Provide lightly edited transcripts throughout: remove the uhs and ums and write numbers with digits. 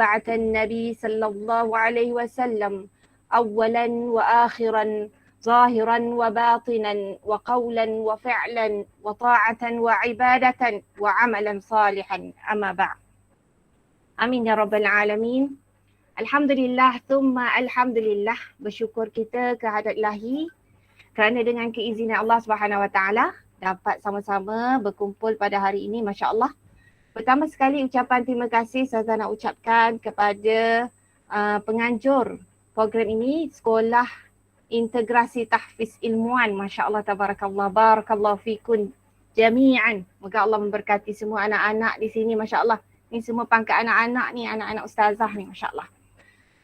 بعث النبي صلى الله عليه وسلم أولا وآخرا ظاهرا وباطنا وقولا وفعلا وطاعة وعبادة وعملا صالحا أما بعد. Amin ya Rabbal Alamin. Alhamdulillah, thumma alhamdulillah. Bersyukur kita kehadrat ilahi kerana dengan keizinan Allah Subhanahu Wa Taala dapat sama-sama berkumpul pada hari ini, Masya Allah. Pertama sekali ucapan terima kasih saya nak ucapkan kepada penganjur program ini, Sekolah Integrasi Tahfiz Ilmuwan. Masya Allah, tabarakallah, barakallahu fikun jami'an. Moga Allah memberkati semua anak-anak di sini, Masya Allah. Ni semua pangkat anak-anak ni, anak-anak ustazah ni, Masya Allah.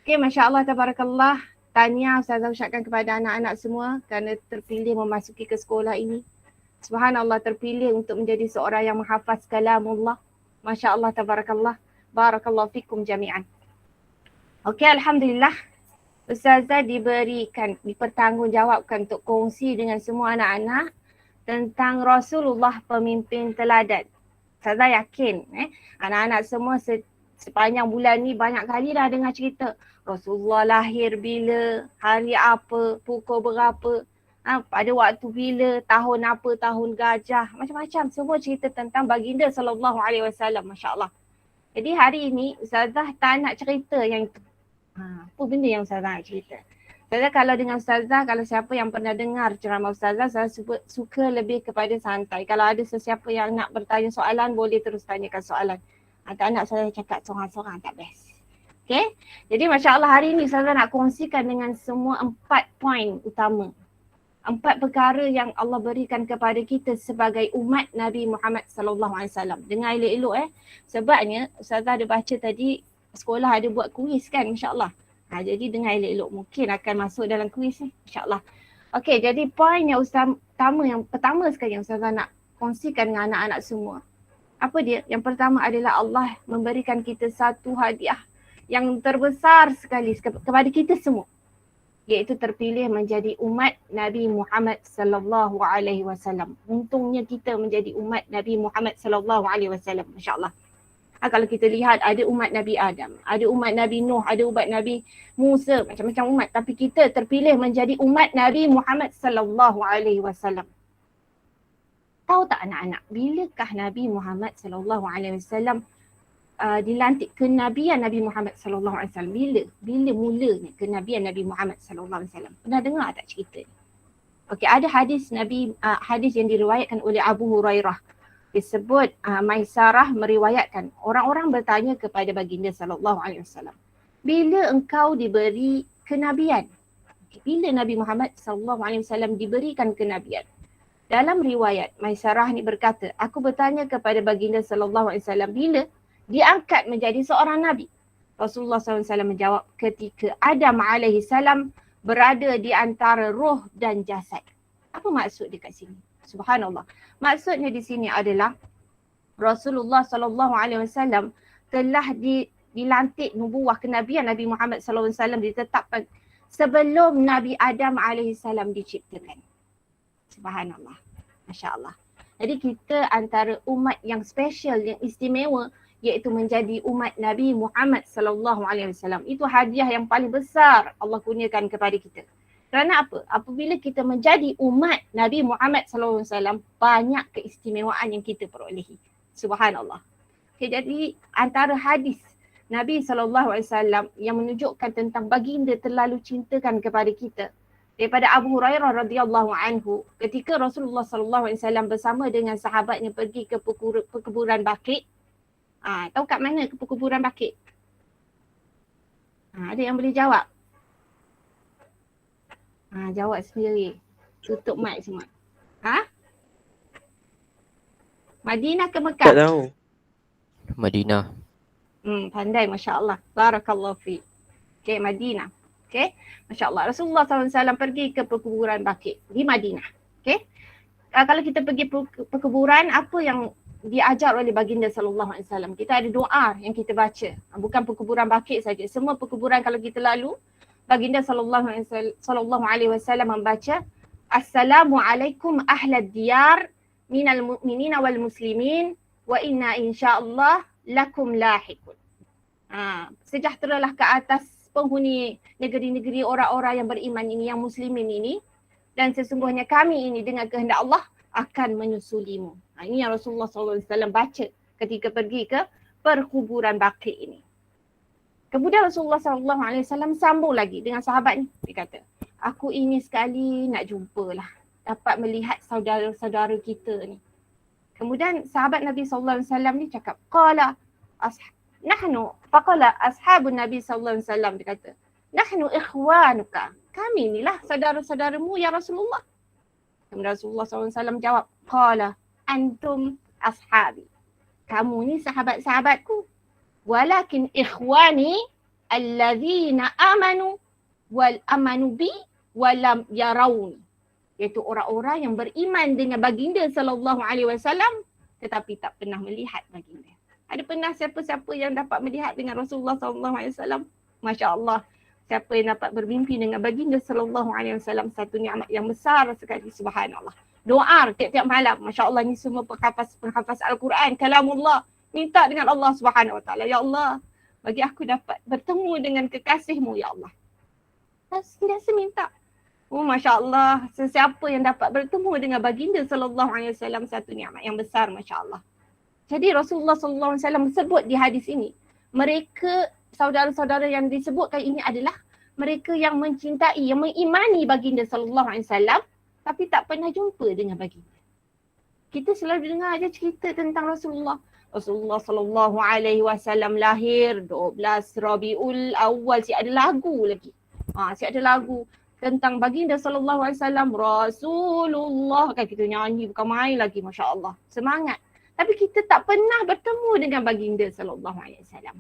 Okay, Masya Allah, tabarakallah. Tahniah ustazah ucapkan kepada anak-anak semua kerana terpilih memasuki ke sekolah ini. Subhanallah, terpilih untuk menjadi seorang yang menghafaz kalamullah. Masya Allah, tabarakallah. Barakallahu fikum jami'an. Okay, Alhamdulillah. Ustazah dipertanggungjawabkan untuk kongsi dengan semua anak-anak tentang Rasulullah pemimpin teladan. Ustazah yakin anak-anak semua sepanjang bulan ni banyak kali dah dengar cerita Rasulullah lahir bila, hari apa, pukul berapa, pada waktu bila, tahun apa, tahun gajah, macam-macam semua cerita tentang baginda sallallahu alaihi wasallam, masya-Allah. Jadi hari ini Ustazah tak nak cerita yang itu. Apa benda yang Ustazah nak cerita? Ustazah kalau dengan Ustazah, kalau siapa yang pernah dengar ceramah Ustazah, saya suka lebih kepada santai. Kalau ada sesiapa yang nak bertanya soalan, boleh terus tanyakan soalan. Tak nak saya cakap sorang-sorang, tak best. Okay? Jadi Masya Allah, hari ini Ustazah nak kongsikan dengan semua 4 poin utama. 4 perkara yang Allah berikan kepada kita sebagai umat Nabi Muhammad sallallahu alaihi wasallam. Dengar elok-elok Sebabnya Ustazah ada baca tadi, sekolah ada buat kuis kan, Masya-Allah. Jadi dengar elok-elok, mungkin akan masuk dalam kuis ni, Masya-Allah. Okey, jadi poin yang pertama sekali yang Ustazah nak kongsikan dengan anak-anak semua. Apa dia? Yang pertama adalah Allah memberikan kita satu hadiah yang terbesar sekali kepada kita semua, iaitu terpilih menjadi umat Nabi Muhammad sallallahu alaihi wasallam. Untungnya kita menjadi umat Nabi Muhammad sallallahu alaihi wasallam, masya-Allah. Kalau kita lihat ada umat Nabi Adam, ada umat Nabi Nuh, ada umat Nabi Musa, macam-macam umat, tapi kita terpilih menjadi umat Nabi Muhammad sallallahu alaihi wasallam. Tahu tak anak-anak, bilakah Nabi Muhammad sallallahu alaihi wasallam dilantik kenabian Nabi Muhammad sallallahu alaihi wasallam? Bila mulanya kenabian Nabi Muhammad sallallahu alaihi wasallam? Pernah dengar tak cerita ni? Okey, ada hadis hadis yang diriwayatkan oleh Abu Hurairah. Disebut Maisarah meriwayatkan, orang-orang bertanya kepada baginda sallallahu alaihi wasallam, bila engkau diberi kenabian? Bila Nabi Muhammad sallallahu alaihi wasallam diberikan kenabian? Dalam riwayat Maisarah ni berkata, aku bertanya kepada baginda sallallahu alaihi wasallam bila diangkat menjadi seorang nabi. Rasulullah SAW menjawab, ketika Adam alaihi salam berada di antara roh dan jasad. Apa maksud dekat sini? Subhanallah. Maksudnya di sini adalah Rasulullah SAW telah dilantik nubuah kenabian Nabi Muhammad SAW ditetapkan sebelum Nabi Adam AS diciptakan. Subhanallah. Masya Allah. Jadi kita antara umat yang special, yang istimewa, iaitu menjadi umat Nabi Muhammad SAW. Itu hadiah yang paling besar Allah kurniakan kepada kita. Kerana apa? Apabila kita menjadi umat Nabi Muhammad SAW, banyak keistimewaan yang kita perolehi. Subhanallah. Okay, jadi antara hadis Nabi SAW yang menunjukkan tentang baginda terlalu cintakan kepada kita, daripada Abu Hurairah radhiyallahu anhu, ketika Rasulullah SAW bersama dengan sahabatnya pergi ke perkuburan Baqi'. Tahu kat mana ke perkuburan Baqi'? Ada yang boleh jawab? Jawab sendiri. Tutup mic semua. Madinah ke Mekah? Tak tahu. Madinah. Pandai, Masya Allah. Barakallahu fi. Okay, Madinah. Okay, Masya Allah. Rasulullah SAW pergi ke perkuburan Baqi' di Madinah. Okay. Kalau kita pergi perkuburan, apa yang diajar oleh baginda sallallahu alaihi wasallam? Kita ada doa yang kita baca. Bukan perkuburan Baqi' saja. Semua perkuburan kalau kita lalu, baginda sallallahu alaihi wasallam membaca, Assalamualaikum ahlad diyar minal mu'minina wal muslimin wa inna insyaallah lakum lahikun. Sejahteralah ke atas penghuni negeri-negeri orang-orang yang beriman ini, yang muslimin ini. Dan sesungguhnya kami ini dengan kehendak Allah akan menyusulimu. Ini yang Rasulullah SAW baca ketika pergi ke perkuburan Baqi ini. Kemudian Rasulullah SAW sambung lagi dengan sahabat ni. Dia kata, aku ingin sekali nak jumpa lah, dapat melihat saudara-saudara kita ni. Kemudian sahabat Nabi SAW ni cakap, faqala ashabun Nabi SAW, dia kata, nahnu ikhwanuka, kami inilah saudara-saudaramu ya Rasulullah. Kemudian Rasulullah SAW jawab, qala antum ashabi, kamu ni sahabat-sahabatku. Walakin ikhwani allazina amanu wal amanu bi walam yarawni. Iaitu orang-orang yang beriman dengan baginda sallallahu alaihi wasallam tetapi tak pernah melihat baginda. Ada pernah siapa-siapa yang dapat melihat dengan Rasulullah sallallahu alaihi wasallam? Masya-Allah. Siapa yang dapat bermimpi dengan baginda sallallahu alaihi wasallam, satu nikmat yang besar sekali, subhanallah. Doa tiap-tiap malam, masya-Allah, ni semua penghafaz Al-Quran, kalamullah. Minta dengan Allah Subhanahu Wa Taala, ya Allah, bagi aku dapat bertemu dengan kekasihmu, ya Allah. Sentiasa minta. Masya Allah, sesiapa yang dapat bertemu dengan baginda sallallahu alaihi wasallam, satu nikmat yang besar, masya Allah. Jadi Rasulullah sallallahu alaihi wasallam sebut di hadis ini, mereka saudara-saudara yang disebutkan ini adalah mereka yang mencintai, yang mengimani baginda sallallahu alaihi wasallam tapi tak pernah jumpa dengan baginda. Kita selalu dengar aja cerita tentang Rasulullah. Rasulullah sallallahu alaihi wasallam lahir 12 Rabiul Awal, si ada lagu lagi. Si ada lagu tentang baginda sallallahu alaihi wasallam, Rasulullah, kan kita nyanyi bukan main lagi, masya-Allah. Semangat. Tapi kita tak pernah bertemu dengan baginda sallallahu alaihi wasallam.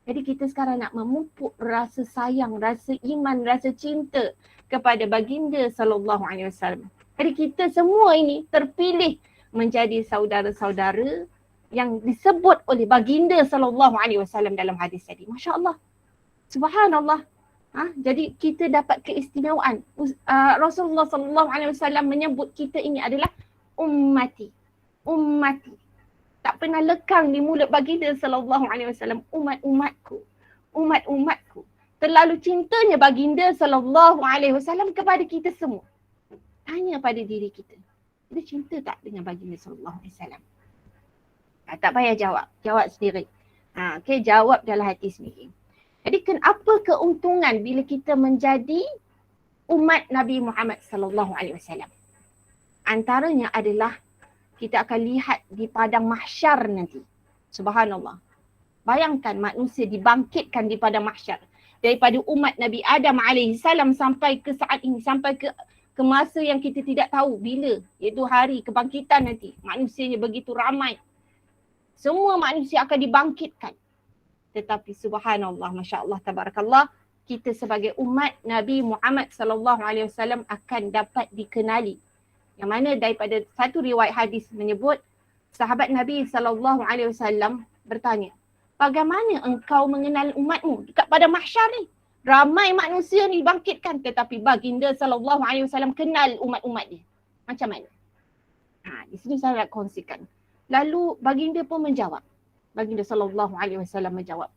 Jadi kita sekarang nak memupuk rasa sayang, rasa iman, rasa cinta kepada baginda sallallahu alaihi wasallam. Jadi kita semua ini terpilih menjadi saudara-saudara yang disebut oleh baginda sallallahu alaihi wasallam dalam hadis tadi. Masya-Allah. Subhanallah. Jadi kita dapat keistimewaan. Rasulullah sallallahu alaihi wasallam menyebut kita ini adalah ummati. Ummati. Tak pernah lekang di mulut baginda sallallahu alaihi wasallam, umat-umatku. Umat-umatku. Terlalu cintanya baginda sallallahu alaihi wasallam kepada kita semua. Tanya pada diri kita. Kita cinta tak dengan baginda sallallahu alaihi wasallam? Tak payah jawab sendiri. Okay, jawab dalam hati sendiri. Jadi apa keuntungan bila kita menjadi umat Nabi Muhammad sallallahu alaihi wasallam? Antaranya adalah kita akan lihat di padang mahsyar nanti. Subhanallah. Bayangkan manusia dibangkitkan di padang mahsyar. Daripada umat Nabi Adam alaihi salam sampai ke saat ini, sampai ke masa yang kita tidak tahu bila, iaitu hari kebangkitan nanti. Manusianya begitu ramai. Semua manusia akan dibangkitkan. Tetapi subhanallah, masya-Allah, tabarakallah, kita sebagai umat Nabi Muhammad sallallahu alaihi wasallam akan dapat dikenali. Yang mana daripada satu riwayat hadis menyebut sahabat Nabi sallallahu alaihi wasallam bertanya, bagaimana engkau mengenal umatmu dekat pada mahsyar ni? Ramai manusia ni dibangkitkan tetapi baginda sallallahu alaihi wasallam kenal umat-umat dia. Macam mana? Di sini saya nak kongsikan. Lalu baginda pun menjawab. Baginda sallallahu alaihi wasallam menjawab,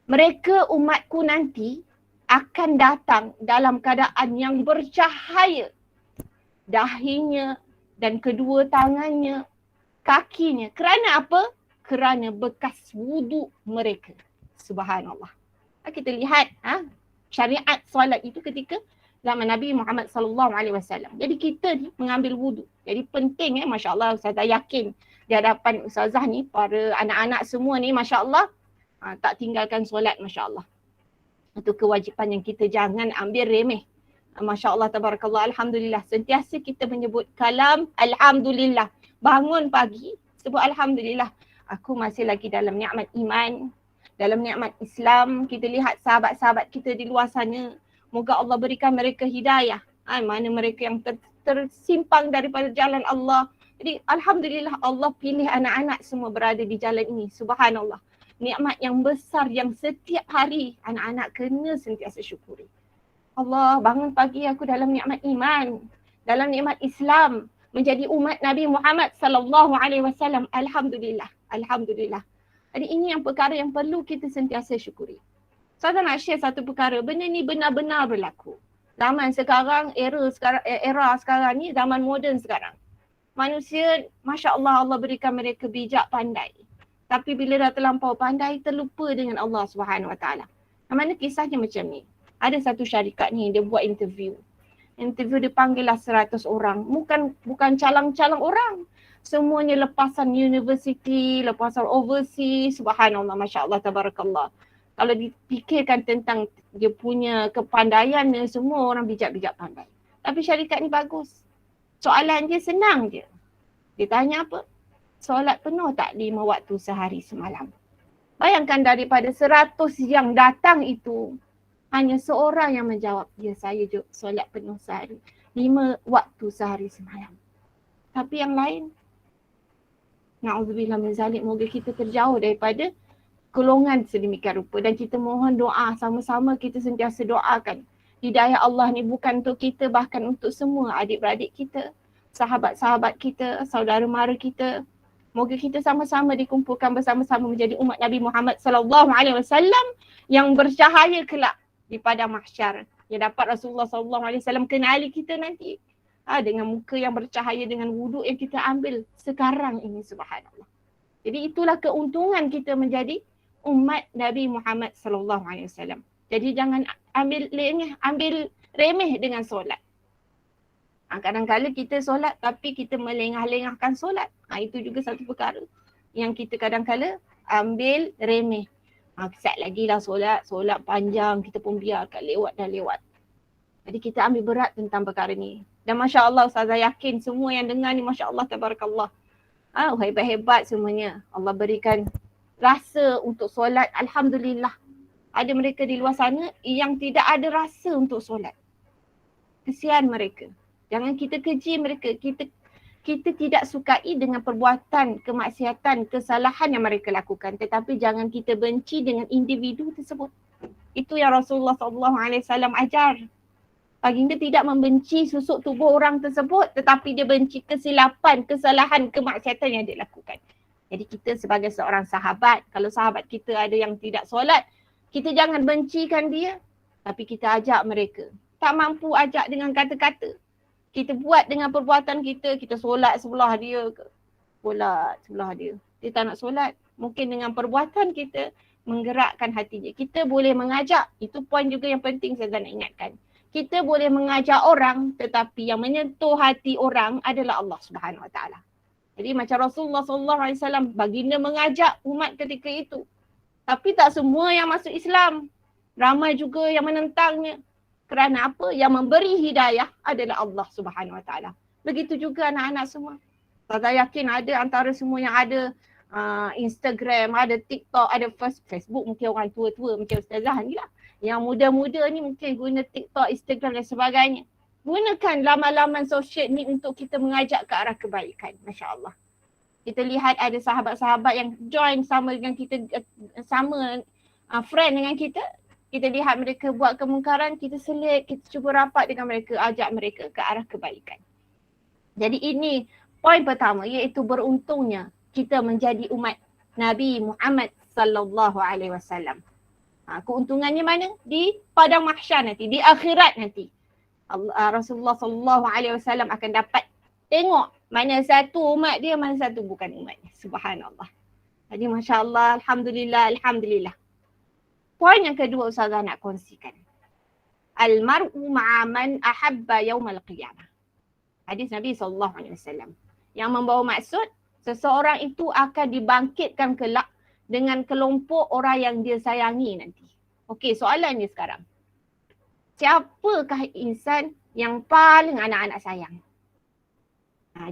mereka umatku nanti akan datang dalam keadaan yang bercahaya. Dahinya dan kedua tangannya, kakinya. Kerana apa? Kerana bekas wuduk mereka. Subhanallah. Kita lihat syariat solat itu ketika zaman Nabi Muhammad sallallahu alaihi wasallam. Jadi kita ni mengambil wuduk. Jadi penting masya-Allah, saya tak yakin di hadapan ustazah ni, para anak-anak semua ni, masya-Allah, tak tinggalkan solat, masya-Allah. Itu kewajipan yang kita jangan ambil remeh. Masya-Allah, tabarakallah, alhamdulillah. Sentiasa kita menyebut kalam alhamdulillah. Bangun pagi, sebut alhamdulillah. Aku masih lagi dalam nikmat iman, dalam nikmat Islam. Kita lihat sahabat-sahabat kita di luar sana. Moga Allah berikan mereka hidayah. Mana mereka yang tersimpang daripada jalan Allah. Jadi alhamdulillah, Allah pilih anak-anak semua berada di jalan ini. Subhanallah. Nikmat yang besar yang setiap hari anak-anak kena sentiasa syukuri. Allah, bangun pagi aku dalam nikmat iman, dalam nikmat Islam, menjadi umat Nabi Muhammad sallallahu alaihi wasallam. Alhamdulillah. Alhamdulillah. Jadi ini yang perkara yang perlu kita sentiasa syukuri. Saya nak share satu perkara, benda ni benar-benar berlaku. Zaman sekarang, era sekarang ni, zaman moden sekarang. Manusia, Masya Allah, Allah berikan mereka bijak pandai. Tapi bila dah terlampau pandai, terlupa dengan Allah Subhanahu Wa Taala. Mana kisahnya macam ni. Ada satu syarikat ni, dia buat interview. Interview dia panggil lah 100 orang. Bukan calang-calang orang. Semuanya lepasan universiti, lepasan overseas. Subhanallah, Masya Allah, Tabarakallah. Kalau dipikirkan tentang dia punya kepandaiannya, semua orang bijak-bijak pandai. Tapi syarikat ni bagus. Soalan dia senang je. Dia tanya apa? Solat penuh tak 5 waktu sehari semalam? Bayangkan daripada 100 yang datang itu, hanya seorang yang menjawab, ya saya solat penuh sehari. 5 waktu sehari semalam. Tapi yang lain, na'udzubillah min zalik, moga kita terjauh daripada golongan sedemikian rupa. Dan kita mohon doa sama-sama, kita sentiasa doakan. Hidayah Allah ni bukan untuk kita, bahkan untuk semua adik-beradik kita, sahabat-sahabat kita, saudara mara kita. Moga kita sama-sama dikumpulkan bersama-sama menjadi umat Nabi Muhammad SAW yang bercahaya kelak di padang mahsyar. Yang dapat Rasulullah SAW kenali kita nanti. Dengan muka yang bercahaya, dengan wuduk yang kita ambil sekarang ini, subhanallah. Jadi itulah keuntungan kita menjadi umat Nabi Muhammad SAW. Jadi jangan ambil remeh dengan solat. Kadang-kadang kita solat tapi kita melengah-lengahkan solat. Itu juga satu perkara yang kita kadang-kadang ambil remeh. Kesat lagi lah solat panjang, kita pun biarkan lewat dan lewat. Jadi kita ambil berat tentang perkara ni. Dan Masya Allah, Ustazah yakin semua yang dengar ni Masya Allah, Tabarakallah. Hebat-hebat semuanya. Allah berikan rasa untuk solat, Alhamdulillah. Ada mereka di luar sana yang tidak ada rasa untuk solat. Kesian mereka. Jangan kita keji mereka. Kita tidak sukai dengan perbuatan, kemaksiatan, kesalahan yang mereka lakukan. Tetapi jangan kita benci dengan individu tersebut. Itu yang Rasulullah SAW ajar. Baginda tidak membenci susuk tubuh orang tersebut, tetapi dia benci kesilapan, kesalahan, kemaksiatan yang dia lakukan. Jadi kita sebagai seorang sahabat, kalau sahabat kita ada yang tidak solat, kita jangan bencikan dia, tapi kita ajak mereka. Tak mampu ajak dengan kata-kata. Kita buat dengan perbuatan kita, kita solat sebelah dia ke. Solat sebelah dia. Dia tak nak solat. Mungkin dengan perbuatan kita menggerakkan hatinya. Kita boleh mengajak. Itu poin juga yang penting saya nak ingatkan. Kita boleh mengajak orang, tetapi yang menyentuh hati orang adalah Allah Subhanahu Wa Taala. Jadi macam Rasulullah SAW, baginda mengajak umat ketika itu. Tapi tak semua yang masuk Islam. Ramai juga yang menentangnya. Kerana apa? Yang memberi hidayah adalah Allah Subhanahu Wa Taala. Begitu juga anak-anak semua. Saya yakin ada antara semua yang ada Instagram, ada TikTok, ada Facebook. Mungkin orang tua-tua macam Ustazah ni lah. Yang muda-muda ni mungkin guna TikTok, Instagram dan sebagainya. Gunakan laman-laman sosial ni untuk kita mengajak ke arah kebaikan. Masya Allah. Kita lihat ada sahabat-sahabat yang join sama dengan kita, friend dengan kita. Kita lihat mereka buat kemungkaran, kita selit, kita cuba rapat dengan mereka, ajak mereka ke arah kebaikan. Jadi ini poin pertama, iaitu beruntungnya kita menjadi umat Nabi Muhammad sallallahu alaihi wasallam. Keuntungannya mana? Di padang mahsyar nanti, di akhirat nanti. Rasulullah sallallahu alaihi wasallam akan dapat tengok mana satu umat dia, mana satu bukan umatnya. Subhanallah. Jadi masya-Allah, alhamdulillah, alhamdulillah. Poin yang kedua Ustazah nak kongsikan. Al-mar'u ma'a man ahabba yawmal qiyamah. Hadis Nabi SAW. Yang membawa maksud, seseorang itu akan dibangkitkan kelak dengan kelompok orang yang dia sayangi nanti. Okey, soalannya sekarang. Siapakah insan yang paling anak-anak sayang?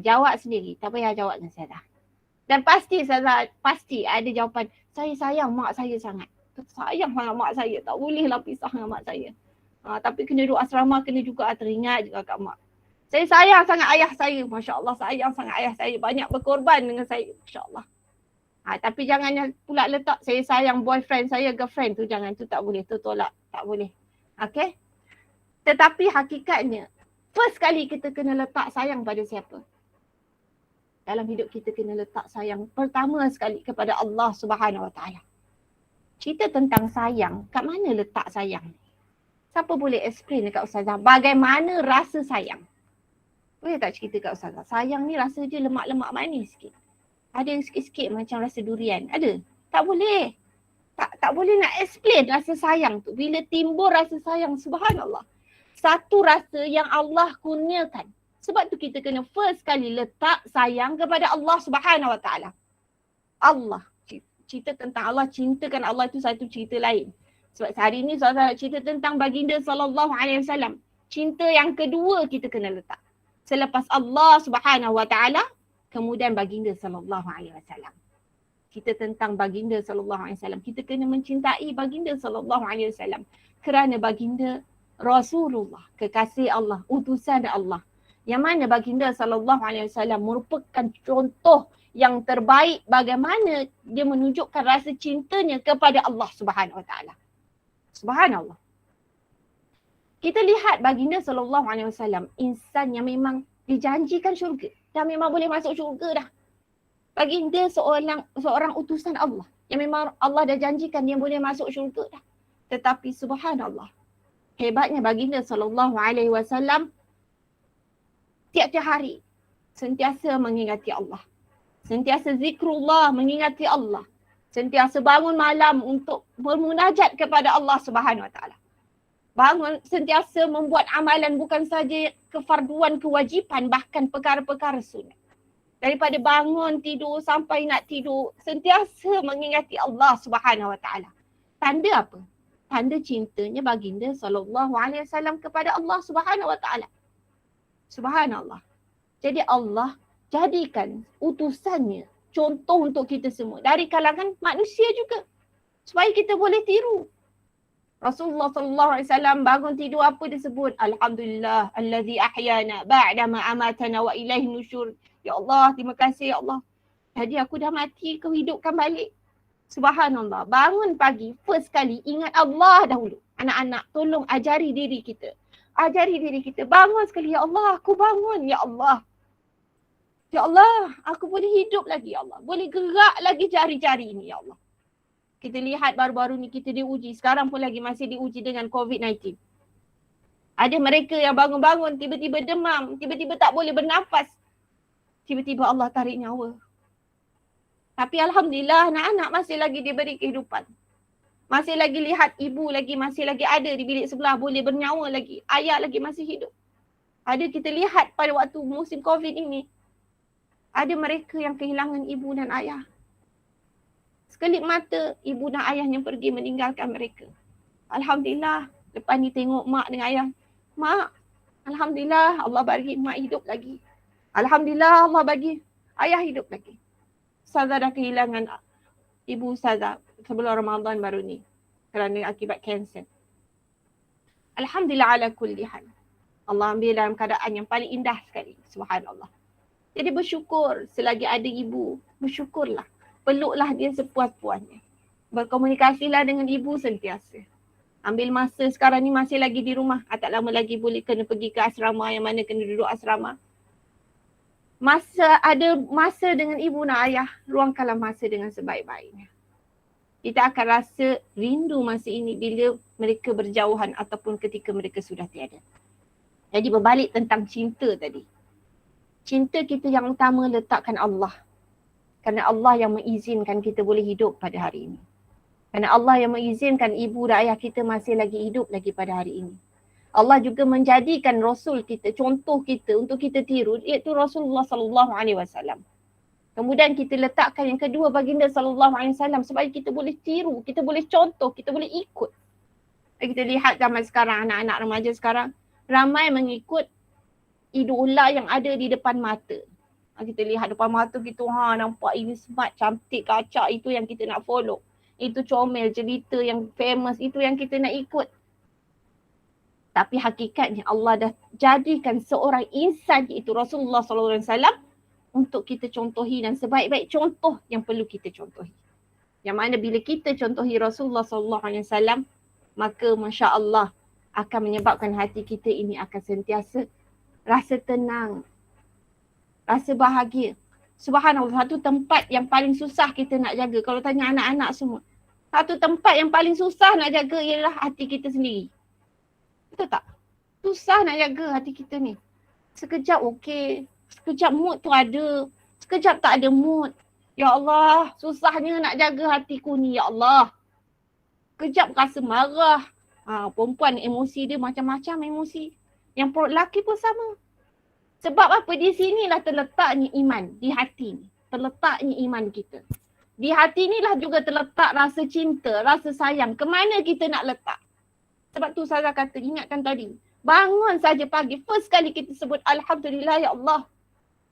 Jawab sendiri. Tak payah jawab dengan saya dah. Dan pasti ada jawapan. Saya sayang mak saya sangat. Sayang sangat mak saya. Tak bolehlah pisah dengan mak saya. Tapi kena duduk asrama, kena juga teringat juga kat mak. Saya sayang sangat ayah saya. Masya Allah, sayang sangat ayah saya. Banyak berkorban dengan saya. Masya Allah. Tapi jangan pula letak saya sayang boyfriend saya, girlfriend tu. Jangan, tu tak boleh. Tu tolak. Tak boleh. Okay? Tetapi hakikatnya, first kali kita kena letak sayang pada siapa? dalam hidup kita kena letak sayang pertama sekali kepada Allah Subhanahu Wa Taala. Cerita tentang sayang, kat mana letak sayang? Siapa boleh explain dekat Ustazah bagaimana rasa sayang? Boleh tak cerita kat Ustazah? Sayang ni rasa dia lemak-lemak manis sikit. Ada sikit-sikit macam rasa durian. Ada? Tak boleh. Tak boleh nak explain rasa sayang tu. Bila timbul rasa sayang, subhanallah. Satu rasa yang Allah kurniakan. Sebab tu kita kena first kali letak sayang kepada Allah Subhanahu Wa Taala. Allah. Cerita tentang Allah, cintakan Allah itu satu cerita lain. Sebab hari ini saya nak cerita tentang baginda sallallahu alaihi wasallam. Cinta yang kedua kita kena letak. Selepas Allah Subhanahu Wa Taala, kemudian baginda sallallahu alaihi wasallam. Kita tentang baginda sallallahu alaihi wasallam. Kita kena mencintai baginda sallallahu alaihi wasallam kerana baginda Rasulullah, kekasih Allah, utusan Allah. Yang mana baginda sallallahu alaihi wasallam merupakan contoh yang terbaik bagaimana dia menunjukkan rasa cintanya kepada Allah Subhanahu Wa Taala. Subhanallah. Kita lihat baginda sallallahu alaihi wasallam insan yang memang dijanjikan syurga. Dah memang boleh masuk syurga dah. Baginda seorang utusan Allah yang memang Allah dah janjikan dia boleh masuk syurga dah. Tetapi subhanallah, hebatnya baginda sallallahu alaihi wasallam tiap-tiap hari sentiasa mengingati Allah. Sentiasa zikrullah, mengingati Allah. Sentiasa bangun malam untuk bermunajat kepada Allah Subhanahu Wa Taala. Bangun sentiasa membuat amalan bukan saja kefarduan, kewajipan, bahkan perkara-perkara sunat. Daripada bangun tidur sampai nak tidur, sentiasa mengingati Allah Subhanahu Wa Taala. Tanda apa? Tanda cintanya baginda sallallahu alaihi wasallam kepada Allah Subhanahu Wa Taala. Subhanallah. Jadi Allah jadikan utusannya contoh untuk kita semua dari kalangan manusia juga supaya kita boleh tiru. Rasulullah sallallahu alaihi wasallam bangun tidur apa disebut? Alhamdulillah allazi ahyana ba'da ma amatana wa ilaihi nusyur. Ya Allah, terima kasih ya Allah. Jadi aku dah mati, kau hidupkan balik. Subhanallah. Bangun pagi first kali ingat Allah dahulu. Anak-anak tolong ajari diri kita. Ajari diri kita bangun sekali, ya Allah aku bangun ya Allah. Ya Allah, aku boleh hidup lagi ya Allah. Boleh gerak lagi jari-jari ini ya Allah. Kita lihat baru-baru ni kita diuji. Sekarang pun lagi masih diuji dengan COVID-19. Ada mereka yang bangun-bangun tiba-tiba demam. Tiba-tiba tak boleh bernafas. Tiba-tiba Allah tarik nyawa. Tapi alhamdulillah anak-anak masih lagi diberi kehidupan. Masih lagi lihat ibu lagi masih lagi ada di bilik sebelah. Boleh bernyawa lagi. Ayah lagi masih hidup. Ada kita lihat pada waktu musim COVID ini. Ada mereka yang kehilangan ibu dan ayah. Sekelip mata, ibu dan ayahnya pergi meninggalkan mereka. Alhamdulillah, lepas ni tengok mak dengan ayah. Mak, alhamdulillah Allah bagi mak hidup lagi. Alhamdulillah Allah bagi ayah hidup lagi. Ustazah dah kehilangan ibu Ustazah sebelum Ramadan baru ni. Kerana akibat kanser. Alhamdulillah ala kulli hal. Allah ambil dalam keadaan yang paling indah sekali. Subhanallah. Jadi bersyukur selagi ada ibu. Bersyukurlah. Peluklah dia sepuas-puasnya. Berkomunikasilah dengan ibu sentiasa. Ambil masa sekarang ni masih lagi di rumah. Tak lama lagi boleh kena pergi ke asrama yang mana kena duduk asrama. Ada masa dengan ibu dan ayah. Luangkanlah masa dengan sebaik-baiknya. Kita akan rasa rindu masa ini bila mereka berjauhan ataupun ketika mereka sudah tiada. Jadi berbalik tentang cinta tadi. Cinta kita yang utama letakkan Allah. Kerana Allah yang mengizinkan kita boleh hidup pada hari ini. Kerana Allah yang mengizinkan ibu dan ayah kita masih lagi hidup lagi pada hari ini. Allah juga menjadikan Rasul kita, contoh kita untuk kita tiru, iaitu Rasulullah sallallahu alaihi wasallam. Kemudian kita letakkan yang kedua baginda sallallahu alaihi wasallam supaya kita boleh tiru, kita boleh contoh, kita boleh ikut. Kita lihat zaman sekarang, anak-anak remaja sekarang ramai mengikut idola yang ada di depan mata. Kita lihat depan mata kita, nampak ini smart, cantik, kacak, itu yang kita nak follow. Itu comel, cerita yang famous, itu yang kita nak ikut. Tapi hakikatnya Allah dah jadikan seorang insan iaitu Rasulullah sallallahu alaihi wasallam untuk kita contohi dan sebaik-baik contoh yang perlu kita contohi. Yang mana bila kita contohi Rasulullah sallallahu alaihi wasallam, maka masya-Allah akan menyebabkan hati kita ini akan sentiasa rasa tenang, rasa bahagia. Subhanallah, satu tempat yang paling susah kita nak jaga. Kalau tanya anak-anak semua, satu tempat yang paling susah nak jaga ialah hati kita sendiri. Betul tak? Susah nak jaga hati kita ni. Sekejap okey, sekejap mood tu ada, sekejap tak ada mood. Ya Allah, susahnya nak jaga hatiku ni, ya Allah. Kejap rasa marah. Perempuan emosi dia macam-macam emosi. Yang lelaki pun sama. Sebab apa? Di sinilah terletaknya iman. Di hati ni. Terletaknya iman kita. Di hati inilah juga terletak rasa cinta, rasa sayang. Kemana kita nak letak? Sebab tu saya kata, ingatkan tadi. Bangun saja pagi. First kali kita sebut Alhamdulillah ya Allah.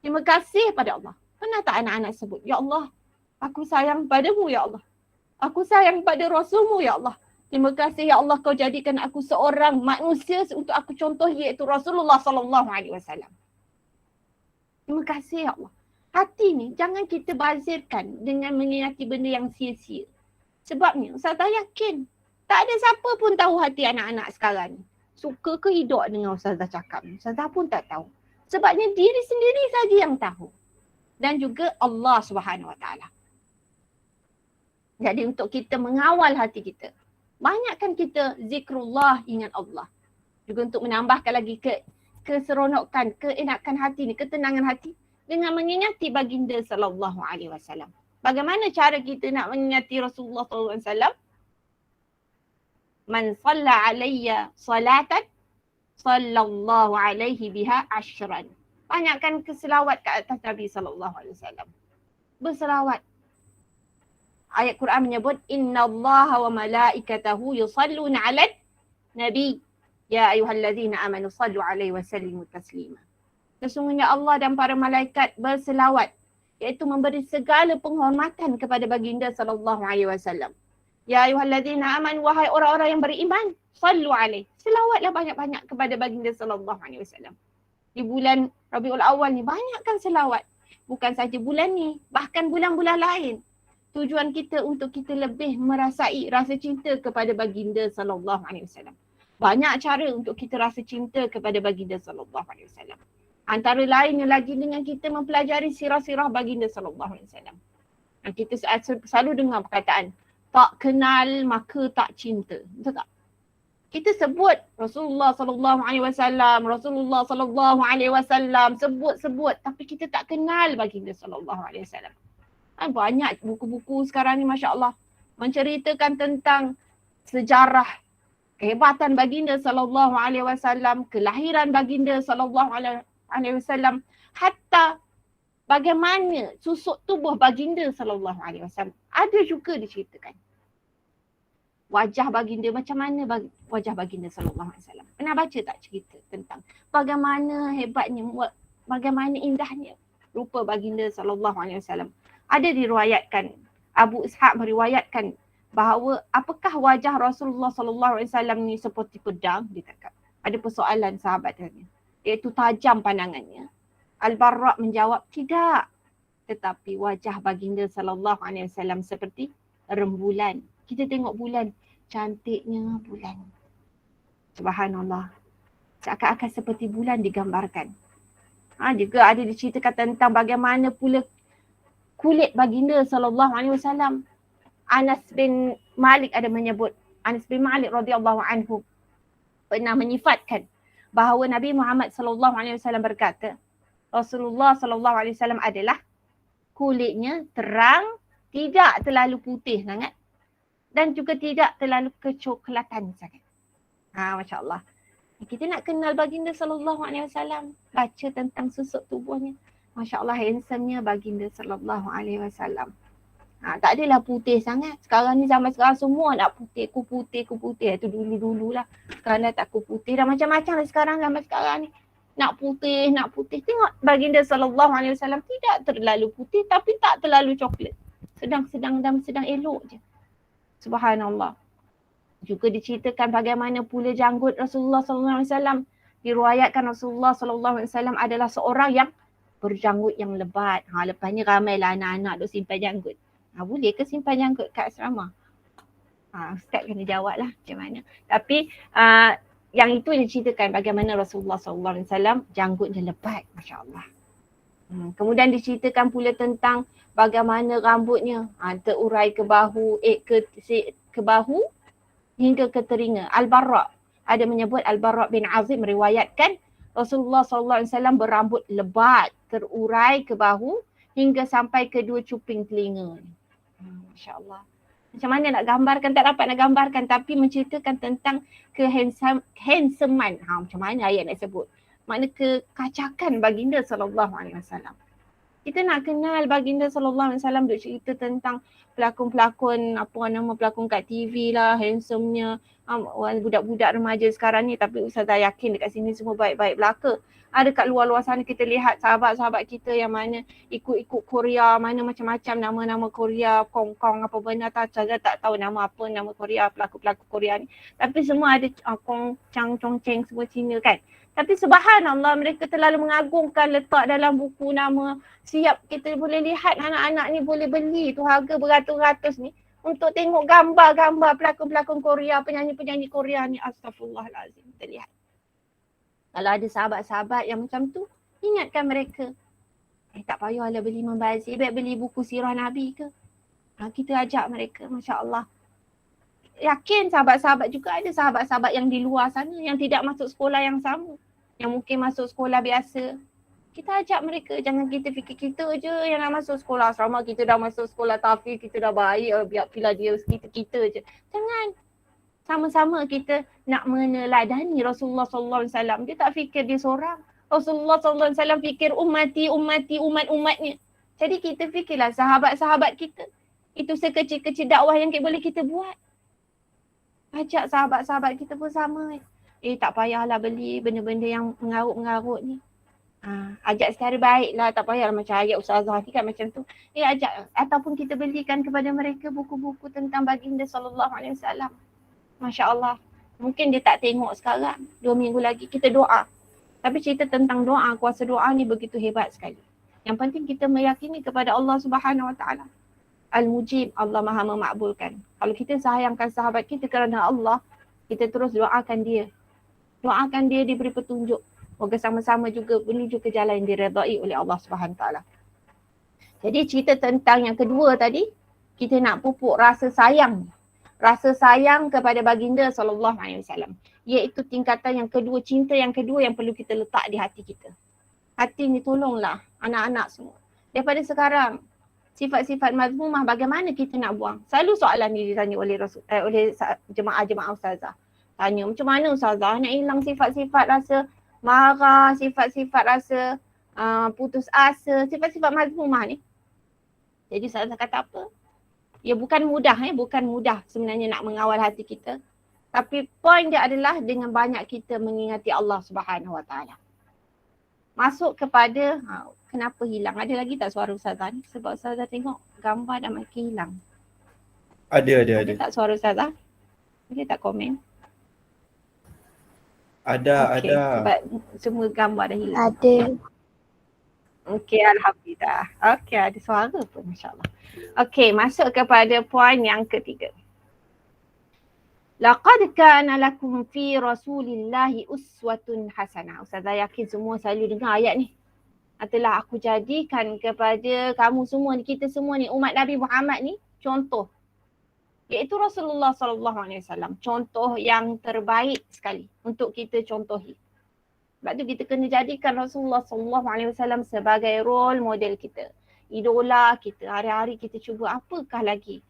Terima kasih pada Allah. Pernah tak anak-anak sebut? Ya Allah, aku sayang padamu ya Allah. Aku sayang pada Rasulmu ya Allah. Terima kasih ya Allah kau jadikan aku seorang manusia untuk aku contoh iaitu Rasulullah SAW. Terima kasih ya Allah. Hati ni jangan kita bazirkan dengan meniati benda yang sia-sia. Sebabnya Ustazah yakin tak ada siapa pun tahu hati anak-anak sekarang ni. Suka ke hidup dengan Ustazah cakap ni. Ustazah pun tak tahu. Sebabnya diri sendiri saja yang tahu. Dan juga Allah SWT. Jadi untuk kita mengawal hati kita, banyakkan kita zikrullah, ingat Allah. Juga untuk menambahkan lagi keseronokan, keenakan hati ni, ketenangan hati dengan mengingati baginda sallallahu alaihi wasallam. Bagaimana cara kita nak mengingati Rasulullah sallallahu alaihi wasallam? Man shalla alayya salatan sallallahu alaihi biha ashran. Banyakkan keselawat ke atas Nabi sallallahu alaihi wasallam. Berselawat. Ayat Quran menyebut innallaha wa malaikatahu yusalluna 'alan nabi ya ayyuhallazina amanu sallu 'alaihi wa sallimu taslima. Sesungguhnya Allah dan para malaikat berselawat, iaitu memberi segala penghormatan kepada baginda sallallahu alaihi wasallam. Ya ayyuhallazina amanu, wahai orang-orang yang beriman, sallu 'alaihi. Selawatlah banyak-banyak kepada baginda sallallahu alaihi wasallam. Di bulan Rabiul Awal ni banyakkan selawat. Bukan saja bulan ni, bahkan bulan-bulan lain. Tujuan kita untuk kita lebih merasai rasa cinta kepada baginda sallallahu alaihi wasallam. Banyak cara untuk kita rasa cinta kepada baginda sallallahu alaihi wasallam. Antara lainnya lagi dengan kita mempelajari sirah-sirah baginda sallallahu alaihi wasallam. Kita selalu dengar perkataan tak kenal maka tak cinta. Betul tak? Kita sebut Rasulullah sallallahu alaihi wasallam, Rasulullah sallallahu alaihi wasallam, sebut tapi kita tak kenal baginda sallallahu alaihi wasallam. Banyak buku-buku sekarang ni masya-Allah menceritakan tentang sejarah kehebatan baginda sallallahu alaihi wasallam, kelahiran baginda sallallahu alaihi wasallam, hatta bagaimana susuk tubuh baginda sallallahu alaihi wasallam ada juga diceritakan. Wajah baginda, macam mana wajah baginda sallallahu alaihi wasallam. Pernah baca tak cerita tentang bagaimana hebatnya, bagaimana indahnya rupa baginda sallallahu alaihi wasallam. Ada diriwayatkan, Abu Ishaq meriwayatkan bahawa apakah wajah Rasulullah sallallahu alaihi wasallam ni seperti pedang, dia cakap. Ada persoalan sahabat tanya, iaitu tajam pandangannya. Al-Barra menjawab, tidak. Tetapi wajah baginda sallallahu alaihi wasallam seperti rembulan. Kita tengok bulan, cantiknya bulan. Subhanallah. Seakan-akan seperti bulan digambarkan. Juga ada diceritakan tentang bagaimana pula kulit baginda sallallahu alaihi wasallam. Anas bin Malik ada menyebut, Anas bin Malik radhiyallahu anhu pernah menyifatkan bahawa Nabi Muhammad sallallahu alaihi wasallam berkata, Rasulullah sallallahu alaihi wasallam adalah kulitnya terang, tidak terlalu putih sangat dan juga tidak terlalu kecoklatan sangat. Masya-Allah. Kita nak kenal baginda sallallahu alaihi wasallam, baca tentang susuk tubuhnya. Masya-Allah, handsome-nya baginda sallallahu alaihi wasallam. Tak adalah putih sangat. Sekarang ni zaman sekarang semua nak putih. Ku putih. Itu dulu-dululah. Sekarang dah tak ku putih. Dah macam-macam lah sekarang zaman sekarang ni. Nak putih. Tengok baginda sallallahu alaihi wasallam tidak terlalu putih tapi tak terlalu coklat. Sedang-sedang dan sedang elok je. Subhanallah. Juga diceritakan bagaimana pula janggut Rasulullah sallallahu alaihi wasallam. Diriwayatkan Rasulullah sallallahu alaihi wasallam adalah seorang yang berjanggut yang lebat. Lepas ni ramailah anak-anak duk simpan janggut. Boleh ke simpan janggut kat asrama? Ustaz kena jawab lah macam mana. Tapi yang itu diceritakan bagaimana Rasulullah SAW janggutnya lebat. Masya Allah. Kemudian diceritakan pula tentang bagaimana rambutnya terurai ke bahu, ke bahu hingga ke telinga. Al-Bara' ada menyebut Al-Bara' bin Azib meriwayatkan Rasulullah SAW berambut lebat, terurai ke bahu hingga sampai ke dua cuping telinga. Masya Allah. Macam mana nak gambarkan, tak dapat nak gambarkan, tapi menceritakan tentang handsomeman. Macam mana ayat nak sebut? Makna kekacakan baginda SAW. Kita nak kenal baginda SAW, duk cerita tentang pelakon-pelakon, pelakon kat TV lah, handsome-nya, budak-budak remaja sekarang ni, tapi Ustazah yakin dekat sini semua baik-baik belaka. Ada kat luar-luar sana kita lihat sahabat-sahabat kita yang mana ikut-ikut Korea, mana macam-macam nama-nama Korea, Kong apa benda, Ustazah tak tahu nama apa, nama Korea, pelakon-pelakon Korea ni. Tapi semua ada Kong, Chong Cheng, semua Cina kan. Tapi subhanallah, mereka terlalu mengagungkan, letak dalam buku nama. Siap kita boleh lihat anak-anak ni boleh beli tu harga beratus-ratus ni untuk tengok gambar-gambar pelakon-pelakon Korea, penyanyi-penyanyi Korea ni. Astaghfirullahalazim. Kita lihat. Kalau ada sahabat-sahabat yang macam tu, ingatkan mereka. Tak payahlah beli membazir, baik beli buku sirah Nabi ke. Kita ajak mereka, Masya Allah. Yakin sahabat-sahabat juga ada sahabat-sahabat yang di luar sana yang tidak masuk sekolah yang sama. Yang mungkin masuk sekolah biasa. Kita ajak mereka, jangan kita fikir kita je yang nak masuk sekolah asrama, kita dah masuk sekolah tahfiz, kita dah baik, biar pilih dia, kita je. Jangan. Sama-sama kita nak meneladani Rasulullah SAW. Dia tak fikir dia seorang. Rasulullah SAW fikir ummati, umat-umatnya. Jadi kita fikirlah sahabat-sahabat kita. Itu sekecil-kecil dakwah yang boleh kita buat. Ajak sahabat-sahabat kita pun sama. Tak payahlah beli benda-benda yang mengarut-mengarut ni. Ajak secara baik lah, tak payahlah macam ayat Ustazah ni kan macam tu. Ajak, ataupun kita belikan kepada mereka buku-buku tentang baginda SAW. Masya Allah. Mungkin dia tak tengok sekarang, 2 minggu lagi kita doa. Tapi cerita tentang doa, kuasa doa ni begitu hebat sekali. Yang penting kita meyakini kepada Allah Subhanahu Wa Taala. Al-Mujib, Allah Maha memakbulkan. Kalau kita sayangkan sahabat kita kerana Allah, kita terus doakan dia. Doakan dia diberi petunjuk. Moga sama-sama juga menuju ke jalan yang diredai oleh Allah Subhanahu Wa Taala. Jadi cerita tentang yang kedua tadi, kita nak pupuk rasa sayang. Rasa sayang kepada baginda SAW. Iaitu tingkatan yang kedua, cinta yang kedua yang perlu kita letak di hati kita. Hati ni tolonglah anak-anak semua. Daripada sekarang, sifat-sifat mazmumah bagaimana kita nak buang? Selalu soalan ni ditanya oleh jemaah-jemaah Ustazah. Tanya, macam mana Ustazah nak hilang sifat-sifat rasa marah, sifat-sifat rasa putus asa, sifat-sifat mazmumah ni. Jadi Ustazah kata apa? Ya bukan mudah sebenarnya nak mengawal hati kita. Tapi poin dia adalah dengan banyak kita mengingati Allah Subhanahu Wa Taala. Masuk kepada kenapa hilang? Ada lagi tak suara Ustazah ni? Sebab Ustazah tengok gambar dah makin hilang. Ada. Ada tak suara Ustazah? Dia tak komen. Ada. Sebab semua gambar dah hilang. Ada. Okey, Alhamdulillah. Okey, ada suara pun, masya-Allah. Okey, masuk kepada poin yang ketiga. Laqad kana lakum fi Rasulillahi uswatun hasanah. Ustazah yakin semua selalu dengar ayat ni. Telah aku jadikan kepada kamu semua ni, kita semua ni, umat Nabi Muhammad ni, contoh. Iaitu Rasulullah SAW. Contoh yang terbaik sekali untuk kita contohi. Sebab tu kita kena jadikan Rasulullah SAW sebagai role model kita. Idola kita. Hari-hari kita cuba apakah lagi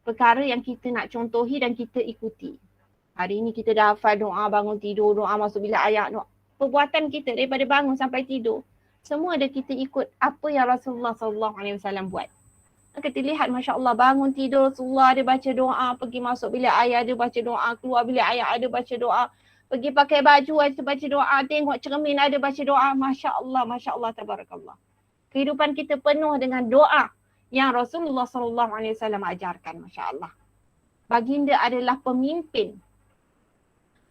perkara yang kita nak contohi dan kita ikuti. Hari ini kita dah hafal doa bangun tidur, doa masuk bilik ayak, doa. Perbuatan kita daripada bangun sampai tidur. Semua ada kita ikut apa yang Rasulullah SAW buat. Kita lihat Masya Allah bangun tidur Rasulullah ada baca doa, pergi masuk bilik ayak ada baca doa, keluar bilik ayak ada baca doa. Pergi pakai baju ada baca doa, tengok cermin ada baca doa. Masya Allah, tabarakallah. Kehidupan kita penuh dengan doa yang Rasulullah SAW ajarkan. Masya Allah. Baginda adalah pemimpin.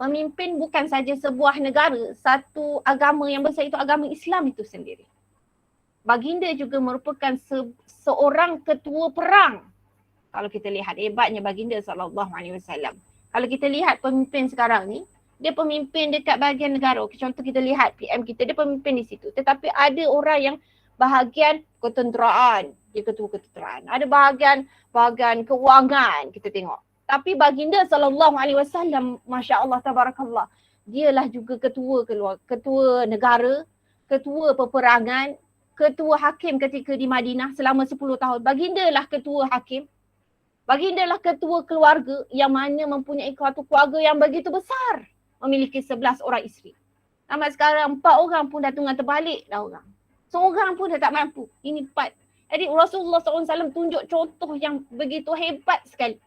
Pemimpin bukan saja sebuah negara, satu agama yang besar itu agama Islam itu sendiri. Baginda juga merupakan seorang ketua perang. Kalau kita lihat hebatnya baginda SAW. Kalau kita lihat pemimpin sekarang ni, dia pemimpin dekat bahagian negara. Contoh kita lihat PM kita, dia pemimpin di situ. Tetapi ada orang yang bahagian ketenteraan, dia ketua ketenteraan. Ada bahagian kewangan kita tengok. Tapi baginda SAW, Masya Allah, tabarakallah, dialah juga ketua negara, ketua peperangan, ketua hakim ketika di Madinah selama 10 tahun. Baginda lah ketua hakim. Baginda lah ketua keluarga yang mana mempunyai satu keluarga yang begitu besar. Memiliki 11 orang isteri. Sampai sekarang 4 orang pun dah tunggang terbalik dah orang. Seorang pun dah tak mampu. Ini 4. Jadi Rasulullah SAW tunjuk contoh yang begitu hebat sekali.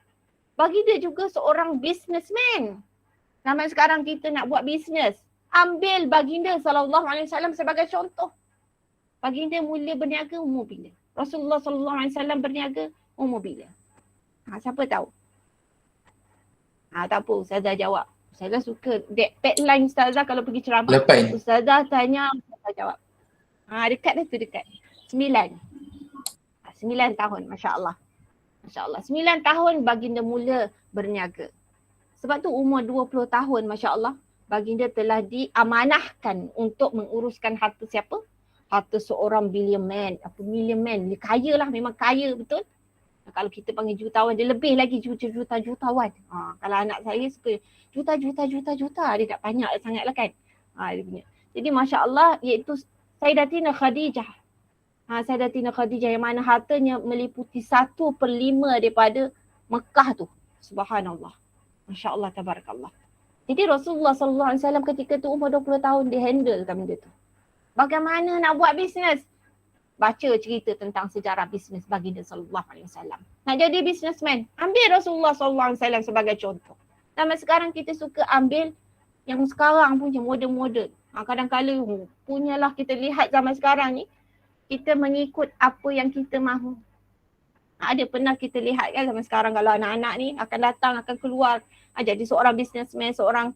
Baginda juga seorang businessman. Sampai sekarang kita nak buat bisnes. Ambil baginda SAW sebagai contoh. Baginda mula berniaga umur bila? Rasulullah SAW berniaga umur bila? Siapa tahu? Tak apa, Ustazah jawab. Ustazah suka tagline Ustazah kalau pergi ceramah. Lepas. Ustazah tanya, Ustazah jawab. Dekat dah tu, dekat. 9 tahun, Masya Allah. Masya Allah. 9 tahun baginda mula berniaga. Sebab tu umur 20 tahun, Masya Allah, baginda telah diamanahkan untuk menguruskan harta siapa? Harta seorang billionaire. Millionaire. Dia kaya lah, memang kaya betul. Kalau kita panggil jutawan, dia lebih lagi jutawan. Kalau anak saya suka juta. Dia tak banyak sangat lah kan. Dia punya. Jadi Masya Allah, iaitu Sayyidatina Khadijah. Sayyidatina Khadijah yang mana hartanya meliputi 1/5 daripada Mekah tu. Subhanallah. Masya Allah, tabarakallah. Jadi Rasulullah SAW ketika tu umur 20 tahun dia handlekan benda tu. Bagaimana nak buat bisnes? Baca cerita tentang sejarah bisnes baginda SAW. Nak jadi businessman, ambil Rasulullah SAW sebagai contoh. Sampai sekarang kita suka ambil yang sekarang punya model-model. Kadang-kadang punyalah kita lihat zaman sekarang ni, kita mengikut apa yang kita mahu. Ada pernah kita lihat kan zaman sekarang kalau anak-anak ni akan datang, akan keluar jadi seorang businessman, seorang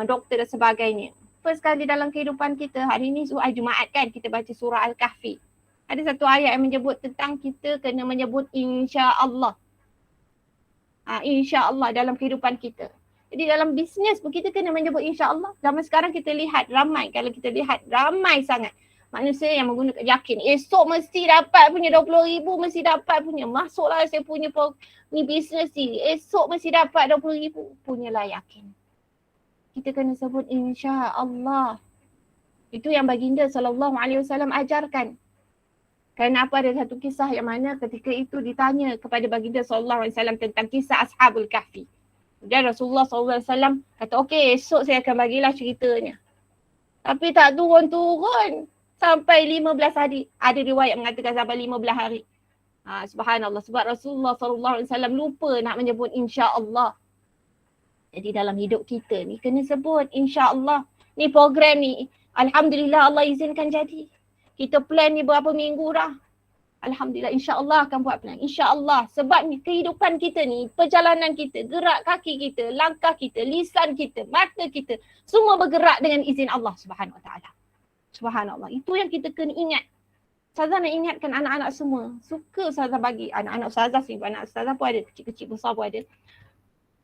doktor dan sebagainya. First kali dalam kehidupan kita, hari ni hari Jumaat kan, kita baca surah Al-Kahfi. Ada satu ayat yang menyebut tentang kita kena menyebut insya-Allah. Insya-Allah dalam kehidupan kita. Jadi dalam bisnes pun kita kena menyebut insya-Allah. Zaman sekarang kita lihat ramai, kalau kita lihat ramai sangat manusia yang menggunakan yakin. Esok mesti dapat punya 20,000, mesti dapat punya. Masuklah saya punya ni bisnes ni. Esok mesti dapat 20,000. Punyalah yakin. Kita kena sebut insya-Allah. Itu yang baginda SAW ajarkan. Kenapa ada satu kisah yang mana ketika itu ditanya kepada baginda SAW tentang kisah Ashabul Kahfi. Dan Rasulullah SAW kata, okey esok saya akan bagilah ceritanya. Tapi tak turun-turun sampai 15 hari. Ada riwayat mengatakan sampai 15 hari. Subhanallah. Sebab Rasulullah SAW lupa nak menyebut insya-Allah. Jadi dalam hidup kita ni kena sebut insya-Allah. Ni program ni, alhamdulillah Allah izinkan jadi. Kita plan ni berapa minggu dah. Alhamdulillah, insya-Allah akan buat plan. Insya-Allah. Sebab ni kehidupan kita ni, perjalanan kita, gerak kaki kita, langkah kita, lisan kita, mata kita, semua bergerak dengan izin Allah Subhanahu Wa Taala. Subhanallah. Itu yang kita kena ingat. Ustazah nak ingatkan anak-anak semua. Suka Ustazah bagi anak-anak Ustazah sini, anak Ustazah pun ada, kecil-kecil besar pun ada.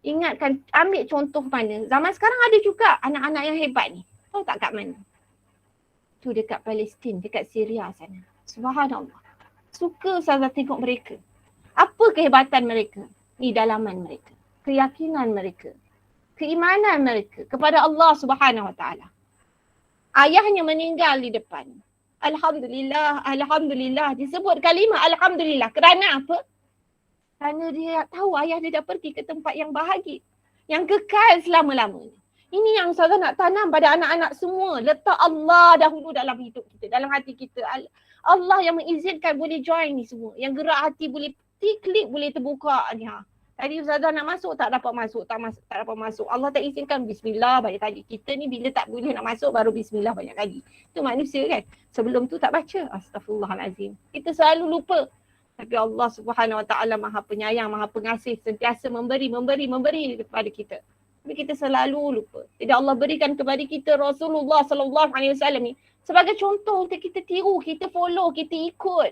Ingatkan, ambil contoh mana. Zaman sekarang ada juga anak-anak yang hebat ni. Tahu tak kat mana? Tu dekat Palestin, dekat Syria sana. Subhanallah. Suka Ustazah tengok mereka. Apa kehebatan mereka? Ni dalaman mereka. Keyakinan mereka. Keimanan mereka kepada Allah Subhanahu Wa Taala. Ayahnya meninggal di depan. Alhamdulillah, Alhamdulillah. Disebut kalimah Alhamdulillah. Kerana apa? Kerana dia tahu ayah dia dah pergi ke tempat yang bahagia. Yang kekal selama-lamanya. Ini yang Ustazah nak tanam pada anak-anak semua. Letak Allah dahulu dalam hidup kita, dalam hati kita. Allah yang mengizinkan boleh join ni semua. Yang gerak hati boleh klik, boleh terbuka ni. Tadi Ustazah nak masuk, tak dapat masuk, tak dapat masuk. Allah tak izinkan, bismillah banyak kali. Kita ni bila tak boleh nak masuk, baru bismillah banyak kali. Itu manusia kan. Sebelum tu tak baca. Astaghfirullahalazim. Kita selalu lupa. Tapi Allah Subhanahu Wa Taala Maha Penyayang, Maha Pengasih, sentiasa memberi kepada kita. Tapi kita selalu lupa. Jadi Allah berikan kepada kita Rasulullah SAW ni sebagai contoh untuk kita tiru, kita follow, kita ikut.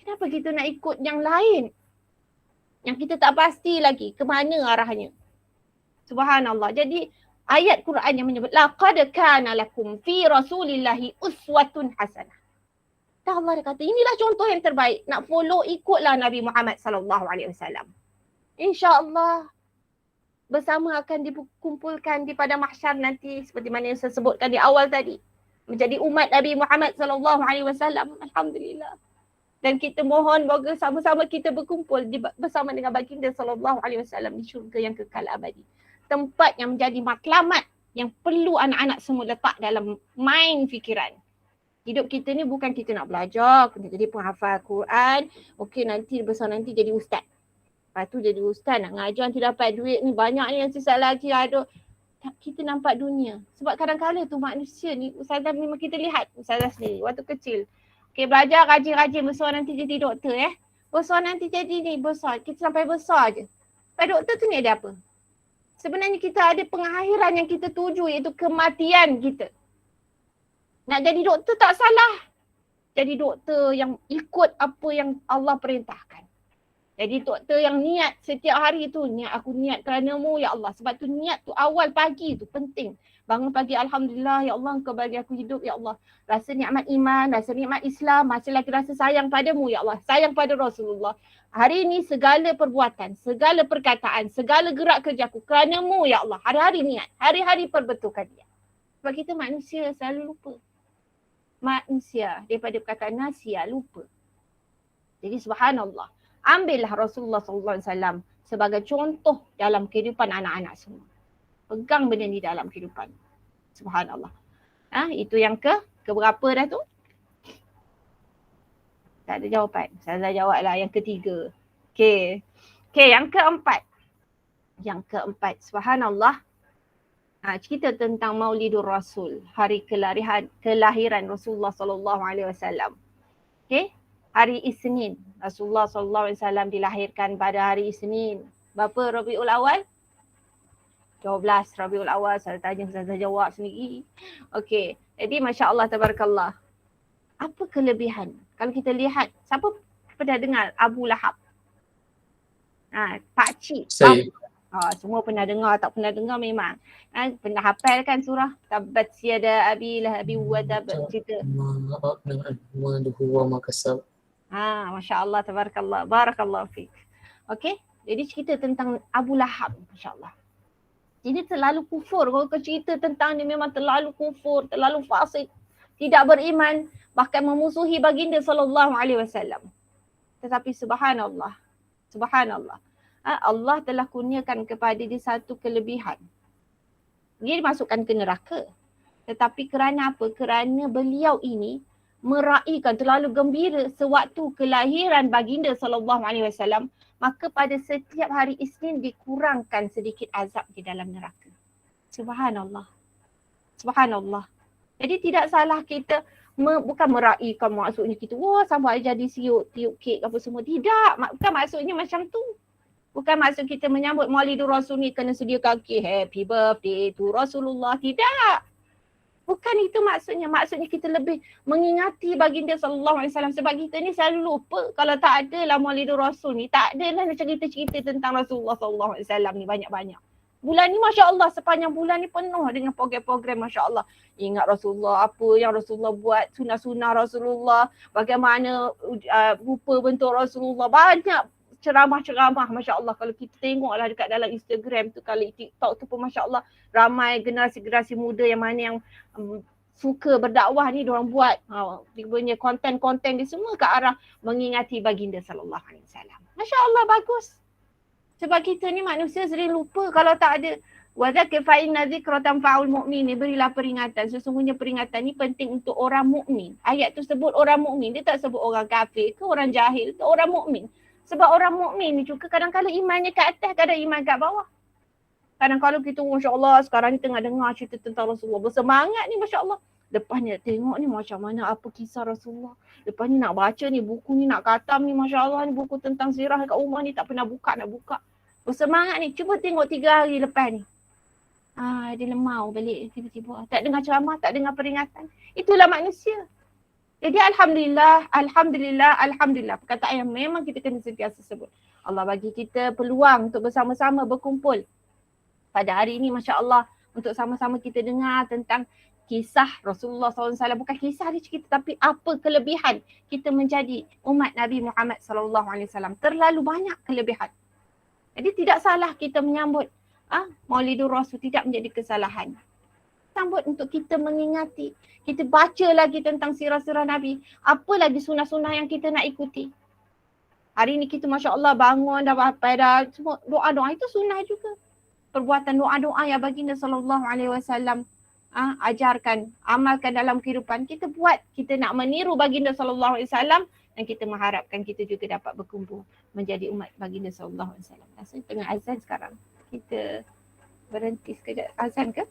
Kenapa kita nak ikut yang lain? Yang kita tak pasti lagi ke mana arahnya. Subhanallah. Jadi ayat Quran yang menyebut laqad kana lakum fi rasulillahi uswatun hasanah. Dah Allah dia kata, inilah contoh yang terbaik. Nak follow, ikutlah Nabi Muhammad SAW. InsyaAllah bersama akan dikumpulkan di pada mahsyar nanti seperti mana yang saya sebutkan di awal tadi. Menjadi umat Nabi Muhammad SAW. Alhamdulillah. Dan kita mohon moga sama-sama kita berkumpul bersama dengan baginda SAW di syurga yang kekal abadi. Tempat yang menjadi matlamat yang perlu anak-anak semua letak dalam mind fikiran. Hidup kita ni bukan kita nak belajar, kena jadi penghafal Quran. Okey, nanti besar nanti jadi ustaz. Lepas tu jadi ustaz, nak ngajar nanti dapat duit ni banyak ni yang sisa lagi ada. Kita nampak dunia. Sebab kadang-kadang tu manusia ni, ustazah memang kita lihat, ustazah sendiri waktu kecil. Okey, belajar rajin-rajin, besar nanti jadi doktor Besar nanti jadi ni, besar. Kita sampai besar je. Sampai doktor tu ni ada apa? Sebenarnya kita ada pengakhiran yang kita tuju, iaitu kematian kita. Nak jadi doktor tak salah. Jadi doktor yang ikut apa yang Allah perintahkan. Jadi doktor yang niat setiap hari tu, aku niat kerana-Mu ya Allah. Sebab tu niat tu awal pagi tu penting. Bangun pagi, Alhamdulillah ya Allah Engkau bagi aku hidup ya Allah. Rasa nikmat iman, rasa nikmat Islam, masih lagi rasa sayang padamu ya Allah. Sayang pada Rasulullah. Hari ini segala perbuatan, segala perkataan, segala gerak kerjaku kerana-Mu ya Allah. Hari-hari niat, hari-hari perbetulkan dia. Sebab kita manusia selalu lupa. Manusia daripada perkataan nasia, lupa. Jadi subhanallah. Ambillah Rasulullah SAW sebagai contoh dalam kehidupan anak-anak semua. Pegang benda ni dalam kehidupan. Subhanallah. Itu yang keberapa dah tu? Tak ada jawapan. Saya dah jawablah yang ketiga. Okey, yang keempat. Yang keempat, subhanallah. Cerita tentang Maulidur Rasul, hari kelahiran Rasulullah SAW. Okey, hari Isnin. Rasulullah SAW dilahirkan pada hari Isnin. Berapa Rabiul Awal? 12 Rabiul Awal. Saya tanya, saya jawab sendiri. Okey, jadi Masya Allah, Tabarakallah. Apa kelebihan? Kalau kita lihat, siapa pernah dengar Abu Lahab? Pakcik. Saya. Semua pernah dengar, tak pernah dengar memang. Pernah hafal kan surah Tabbat Yada Abi Lahabi wa Tab, cerita. Masya Allah, Tabarakallah. Barakallahu fiik. Okey, jadi cerita tentang Abu Lahab, Masya Allah. Jadi terlalu kufur. Kalau kau cerita tentang dia memang terlalu kufur, terlalu fasik, tidak beriman, bahkan memusuhi baginda SAW. Tetapi subhanallah, subhanallah. Allah telah kurniakan kepada dia satu kelebihan. Dia dimasukkan ke neraka. Tetapi kerana apa? Kerana beliau ini meraihkan, terlalu gembira sewaktu kelahiran baginda SAW, maka pada setiap hari Isnin dikurangkan sedikit azab di dalam neraka. Subhanallah. Subhanallah. Jadi tidak salah kita bukan meraihkan maksudnya kita sampai jadi tiup kek apa semua. Tidak. Bukan maksudnya macam tu. Bukan maksud kita menyambut Maulidur Rasul ni kena sediakan kek happy birthday to Rasulullah. Tidak. Bukan itu maksudnya. Maksudnya kita lebih mengingati baginda SAW. Sebab kita ni selalu lupa kalau tak ada lah Maulidur Rasul ni. Tak ada lah cerita-cerita tentang Rasulullah SAW ni banyak-banyak. Bulan ni Masya Allah, sepanjang bulan ni penuh dengan program-program Masya Allah. Ingat Rasulullah, apa yang Rasulullah buat, sunah-sunah Rasulullah, bagaimana rupa bentuk Rasulullah. Banyak ceramah-ceramah Masya Allah. Kalau kita tengoklah dekat dalam Instagram tu, kalau TikTok tu pun Masya Allah, ramai generasi-generasi muda yang mana yang suka berdakwah ni diorang buat dia punya konten-konten dia semua ke arah mengingati baginda SAW. Masya Allah, bagus. Sebab kita ni manusia sering lupa kalau tak ada wadzakir fa inna dzikra tanfa'ul mu'minin, berilah peringatan. Sesungguhnya peringatan ni penting untuk orang mukmin. Ayat tu sebut orang mukmin, dia tak sebut orang kafir ke orang jahil ke, orang mukmin. Sebab orang mukmin ni juga kadang-kadang imannya kat atas, kadang iman kat bawah. Kadang-kadang kita masya-Allah sekarang ni tengah dengar cerita tentang Rasulullah, bersemangat ni masya-Allah. Lepas ni tengok ni macam mana apa kisah Rasulullah. Lepas ni nak baca ni buku ni, nak khatam ni masya-Allah, ni buku tentang sirah kat rumah ni tak pernah buka, nak buka. Bersemangat ni, cuba tengok 3 hari lepas ni. Dia lemau balik tiba-tiba. Tak dengar ceramah, tak dengar peringatan. Itulah manusia. Jadi Alhamdulillah, Alhamdulillah, Alhamdulillah. Perkataan yang memang kita kena sentiasa sebut. Allah bagi kita peluang untuk bersama-sama berkumpul. Pada hari ini Masya Allah, untuk sama-sama kita dengar tentang kisah Rasulullah SAW. Bukan kisah dia cerita, tapi apa kelebihan kita menjadi umat Nabi Muhammad SAW. Terlalu banyak kelebihan. Jadi tidak salah kita menyambut Maulidur Rasul, tidak menjadi kesalahan. Sambut untuk kita mengingati. Kita baca lagi tentang sirah-sirah Nabi. Apa lagi sunnah-sunnah yang kita nak ikuti. Hari ni kita Masya Allah bangun dah pada semua doa-doa itu sunnah juga. Perbuatan doa-doa yang baginda SAW ajarkan, amalkan dalam kehidupan. Kita buat, kita nak meniru baginda SAW dan kita mengharapkan kita juga dapat berkumpul menjadi umat baginda SAW. Rasa tengah azan sekarang. Kita berhenti sekejap. Azan ke?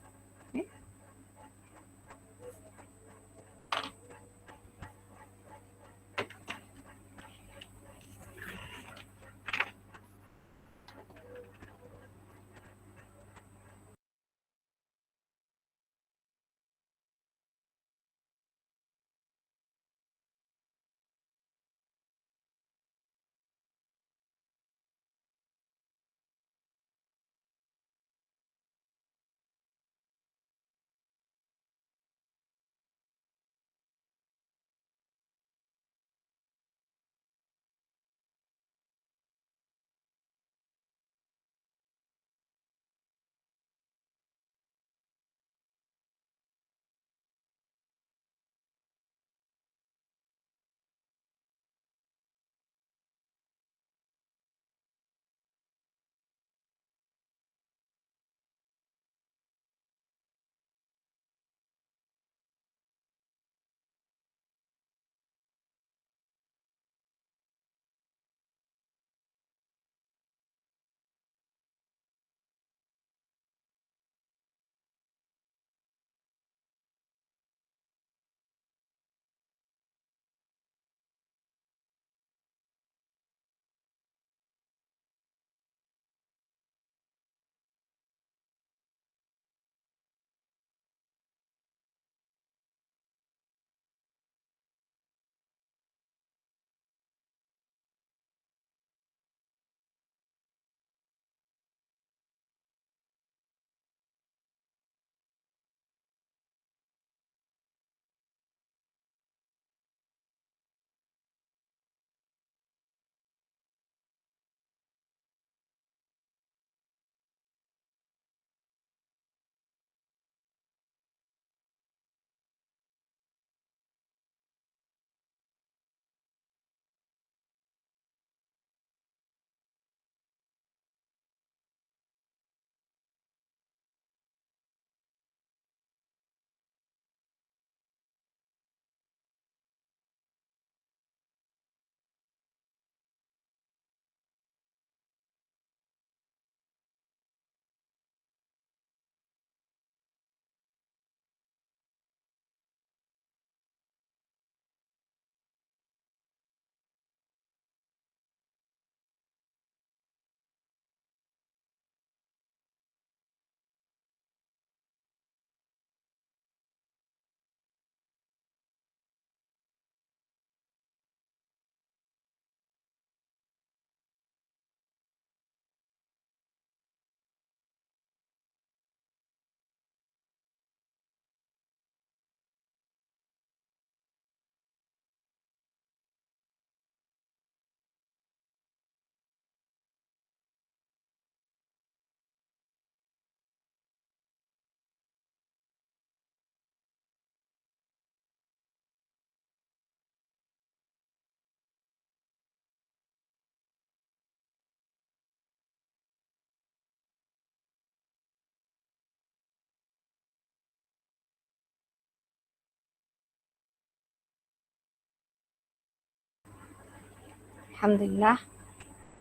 Alhamdulillah.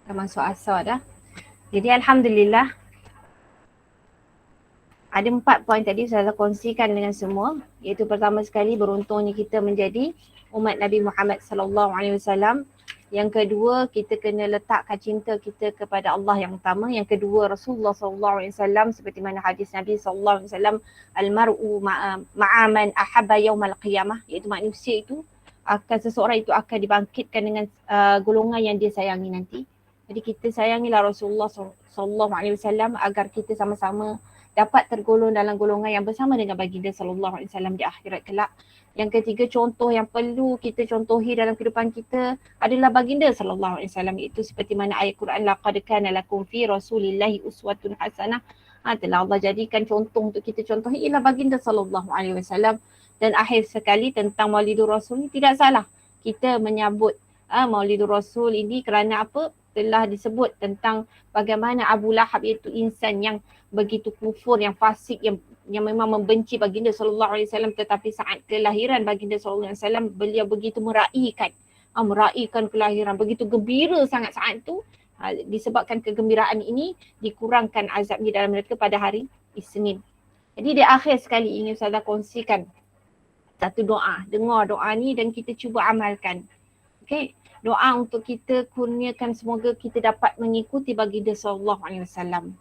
Dah masuk asar dah. Jadi Alhamdulillah. Ada 4 poin tadi saya kongsikan dengan semua. Iaitu pertama sekali beruntungnya kita menjadi umat Nabi Muhammad SAW. Yang kedua, kita kena letakkan cinta kita kepada Allah yang utama. Yang kedua, Rasulullah SAW seperti mana hadis Nabi SAW, Al-mar'u ma'aman ahabba yawmal qiyamah. Iaitu manusia itu seseorang itu akan dibangkitkan dengan golongan yang dia sayangi nanti. Jadi kita sayangilah Rasulullah SAW agar kita sama-sama dapat tergolong dalam golongan yang bersama dengan baginda sallallahu alaihi wasallam di akhirat kelak. Yang ketiga, contoh yang perlu kita contohi dalam kehidupan kita adalah baginda sallallahu alaihi wasallam, iaitu seperti mana ayat Quran, laqad kana lakum fi rasulillahi uswatun hasanah. Telah Allah jadikan contoh untuk kita contohi ialah baginda sallallahu alaihi wasallam. Dan akhir sekali tentang Maulidur Rasul ni, tidak salah kita menyambut Maulidur Rasul ini kerana apa? Telah disebut tentang bagaimana Abu Lahab iaitu insan yang begitu kufur, yang fasik, yang memang membenci baginda sallallahu alaihi wasallam, tetapi saat kelahiran baginda sallallahu alaihi wasallam beliau begitu meraihkan kelahiran, begitu gembira sangat saat itu. Disebabkan kegembiraan ini dikurangkan azabnya dalam neraka pada hari Isnin. Jadi di akhir sekali ingin saya kongsikan satu doa. Dengar doa ni dan kita cuba amalkan. Okey, doa untuk kita kurniakan semoga kita dapat mengikuti baginda sallallahu alaihi wasallam.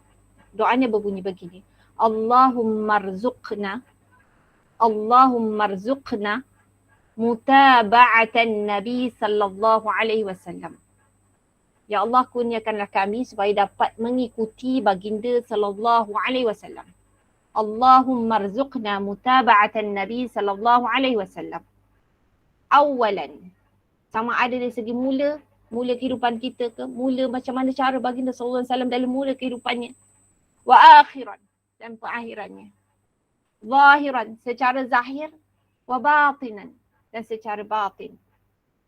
Doanya berbunyi begini. Allahumma rzuqna mutaba'atan Nabi sallallahu alaihi wasallam. Ya Allah, kurniakanlah kami supaya dapat mengikuti baginda sallallahu alaihi wasallam. Allahumma rzuqna mutaba'atan Nabi sallallahu alaihi wasallam. Awalan, sama ada dari segi mula kehidupan kita ke, mula macam mana cara baginda sallallahu alaihi wasallam dalam mula kehidupannya. Wa akhiran, dan perakhirannya. Zahiran, secara zahir. Wa batinan, dan secara batin.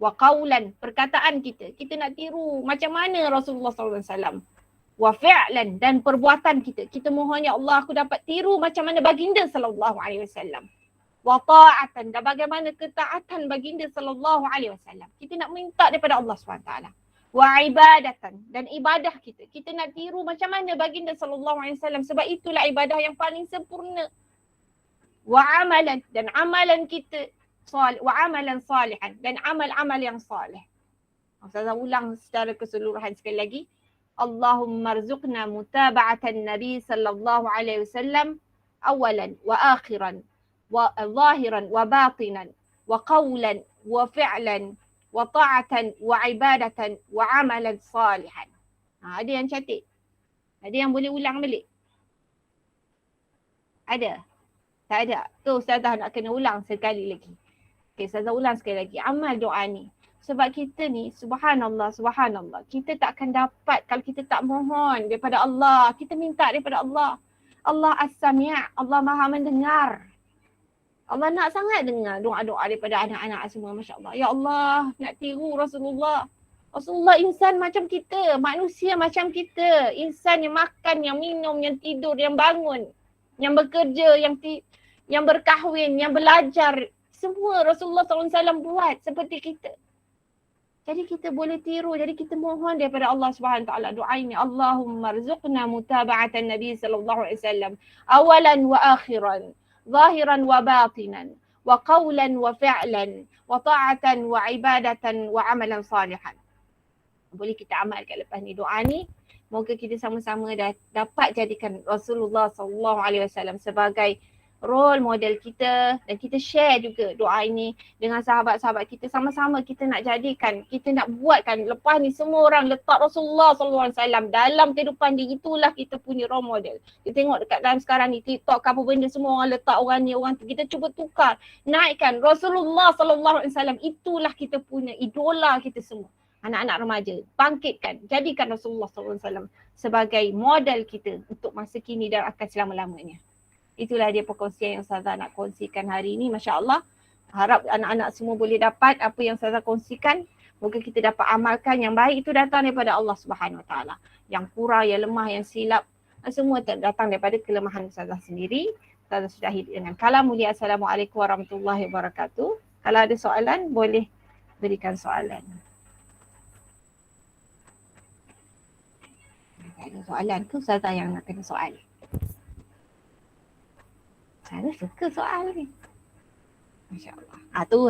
Wa qawlan, perkataan kita. Kita nak tiru macam mana Rasulullah SAW. Wa fi'lan, dan perbuatan kita. Kita mohon, ya Allah, aku dapat tiru macam mana baginda sallallahu alaihi wasallam. Wa ta'atan, dan bagaimana ketaatan baginda sallallahu alaihi wasallam. Kita nak minta daripada Allah SWT. Wa ibadatan, dan ibadah kita. Kita nak tiru macam mana baginda sallallahu alaihi wasallam, sebab itulah ibadah yang paling sempurna. Wa amalan, dan amalan kita wa amalan salihan, dan amal-amal yang salih. Saya ulang secara keseluruhan sekali lagi. Allahumma rzuqna mutaba'atan Nabi sallallahu alaihi wasallam awalan wa akhiran wa zahiran wa batinan wa qawlan wa fi'lan wa ta'atan wa ibadatan wa amalan salihan. Ada yang cantik? Ada yang boleh ulang balik? Ada? Tak ada? Tu Ustazah nak kena ulang sekali lagi. Okay, Ustazah ulang sekali lagi. Amal doa ni. Sebab kita ni, subhanallah, kita tak akan dapat kalau kita tak mohon daripada Allah. Kita minta daripada Allah. Allah as-sami', Allah maha mendengar. Allah nak sangat dengar doa-doa daripada anak-anak semua, Masya Allah. Ya Allah, nak tiru Rasulullah. Rasulullah insan macam kita, manusia macam kita. Insan yang makan, yang minum, yang tidur, yang bangun, yang bekerja, yang berkahwin, yang belajar. Semua Rasulullah SAW buat seperti kita. Jadi kita boleh tiru, jadi kita mohon daripada Allah SWT doa ini. Allahumma rzuqna mutaba'atan Nabi sallallahu alaihi wasallam awalan wa akhiran, zahiran wa batinan, wa qawlan wa fi'lan, wa ta'atan wa ibadatan wa amalan salihan. Boleh kita amalkan lepas ni doa ni. Moga kita sama-sama dapat jadikan Rasulullah sallallahu alaihi wasallam sebagai role model kita, dan kita share juga doa ini dengan sahabat-sahabat kita. Sama-sama kita nak jadikan, kita nak buatkan lepas ni semua orang letak Rasulullah SAW dalam kehidupan dia. Itulah kita punya role model. Kita tengok dekat dalam sekarang ni TikTok apa benda semua orang letak orang ni, orang tu. Kita cuba tukar, naikkan Rasulullah SAW. Itulah kita punya idola kita semua. Anak-anak remaja, bangkitkan, jadikan Rasulullah SAW sebagai model kita untuk masa kini dan akan selama-lamanya. Itulah dia perkongsian yang Ustazah nak kongsikan hari ini. Masya Allah. Harap anak-anak semua boleh dapat apa yang Ustazah kongsikan. Moga kita dapat amalkan. Yang baik itu datang daripada Allah Subhanahu Wa Taala. Yang kurang, yang lemah, yang silap, semua datang daripada kelemahan Ustazah sendiri. Ustazah sudahi dengan kalam mulia. Assalamualaikum warahmatullahi wabarakatuh. Kalau ada soalan, boleh berikan soalan. Ada soalan ke Ustazah yang nak kena soal? Saya suka soal ni. Masya Allah. Tu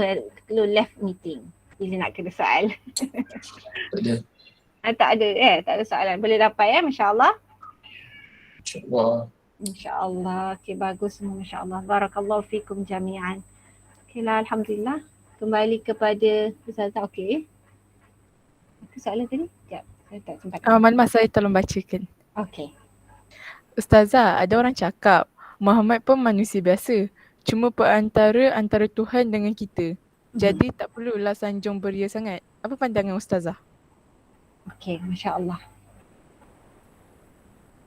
kalau left meeting. Bila nak kena soal. Tak ada. Tak ada tak ada soalan. Boleh dapat Masya Allah. InsyaAllah. InsyaAllah. Okay, bagus semua Masya Allah. Barakallahu fikum jami'an. Okay lah, Alhamdulillah. Kembali kepada Ustazah. Okay. Apa soalan tadi? Sekejap. Saya tak sempat. Maknah saya tolong bacakan. Okay. Ustazah, ada orang cakap Muhammad pun manusia biasa. Cuma perantara antara Tuhan dengan kita. Jadi tak perlulah sanjung beria sangat. Apa pandangan Ustazah? Okey, Masya Allah.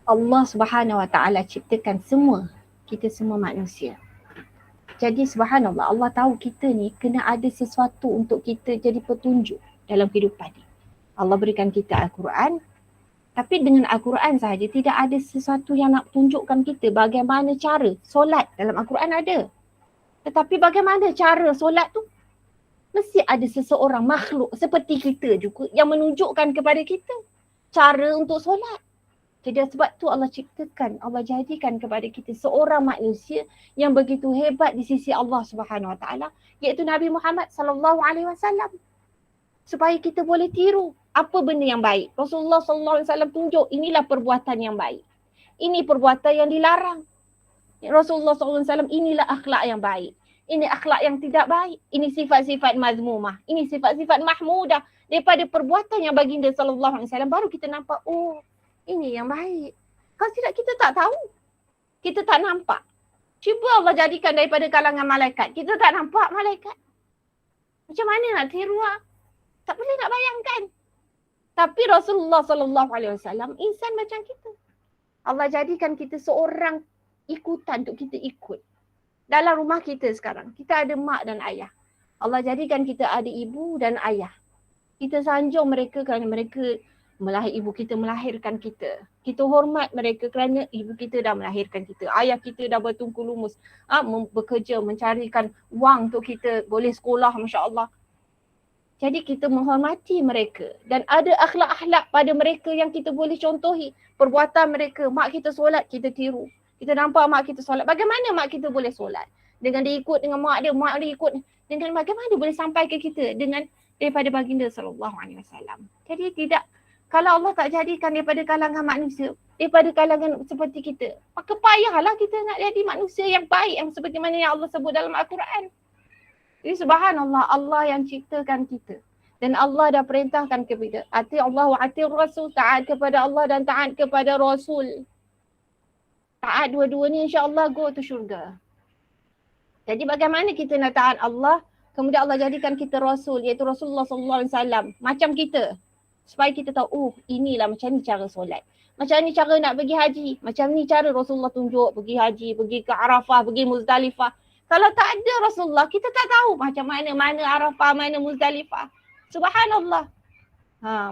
Allah Subhanahu Wa Taala ciptakan semua, kita semua manusia. Jadi subhanallah, Allah tahu kita ni kena ada sesuatu untuk kita jadi petunjuk dalam kehidupan ni. Allah berikan kita Al-Quran, tapi dengan Al-Quran sahaja tidak ada sesuatu yang nak tunjukkan kita bagaimana cara solat. Dalam Al-Quran ada. Tetapi bagaimana cara solat tu? Mesti ada seseorang makhluk seperti kita juga yang menunjukkan kepada kita cara untuk solat. Jadi sebab tu Allah ciptakan, Allah jadikan kepada kita seorang manusia yang begitu hebat di sisi Allah Subhanahu Wa Taala, iaitu Nabi Muhammad sallallahu alaihi wasallam. Supaya kita boleh tiru apa benda yang baik. Rasulullah sallallahu alaihi wasallam tunjuk inilah perbuatan yang baik. Ini perbuatan yang dilarang. Rasulullah sallallahu alaihi wasallam inilah akhlak yang baik. Ini akhlak yang tidak baik. Ini sifat-sifat mazmumah. Ini sifat-sifat mahmudah. Daripada perbuatan yang baginda sallallahu alaihi wasallam baru kita nampak, oh, ini yang baik. Kalau tidak kita tak tahu. Kita tak nampak. Cuba Allah jadikan daripada kalangan malaikat. Kita tak nampak malaikat. Macam mana nak tiru lah? Tak boleh nak bayangkan. Tapi Rasulullah sallallahu alaihi wasallam insan macam kita. Allah jadikan kita seorang ikutan untuk kita ikut. Dalam rumah kita sekarang, kita ada mak dan ayah. Allah jadikan kita ada ibu dan ayah. Kita sanjung mereka kerana mereka ibu kita melahirkan kita. Kita hormat mereka kerana ibu kita dah melahirkan kita. Ayah kita dah bertungku lumus, bekerja mencarikan wang untuk kita boleh sekolah, Masya Allah. Jadi kita menghormati mereka dan ada akhlak-akhlak pada mereka yang kita boleh contohi. Perbuatan mereka, mak kita solat, kita tiru. Kita nampak mak kita solat. Bagaimana mak kita boleh solat? Dengan dia ikut dengan mak dia ikut dengan bagaimana dia boleh sampai ke kita dengan daripada baginda sallallahu alaihi wasallam. Jadi tidak, kalau Allah tak jadikan daripada kalangan manusia, daripada kalangan seperti kita, maka payahlah kita nak jadi manusia yang baik yang seperti mana yang Allah sebut dalam Al-Quran. Jadi subhanallah, Allah yang ciptakan kita. Dan Allah dah perintahkan kepada ati Allah wa ati Rasul, taat kepada Allah dan taat kepada Rasul. Taat dua-dua ni insya-Allah go to syurga. Jadi bagaimana kita nak taat Allah, kemudian Allah jadikan kita Rasul, iaitu Rasulullah sallallahu alaihi wasallam macam kita. Supaya kita tahu, oh inilah macam ni cara solat. Macam ni cara nak pergi haji. Macam ni cara Rasulullah tunjuk pergi haji, pergi ke Arafah, pergi Muzdalifah. Kalau tak ada Rasulullah, kita tak tahu macam mana Arafah, mana Muzdalifah. Subhanallah.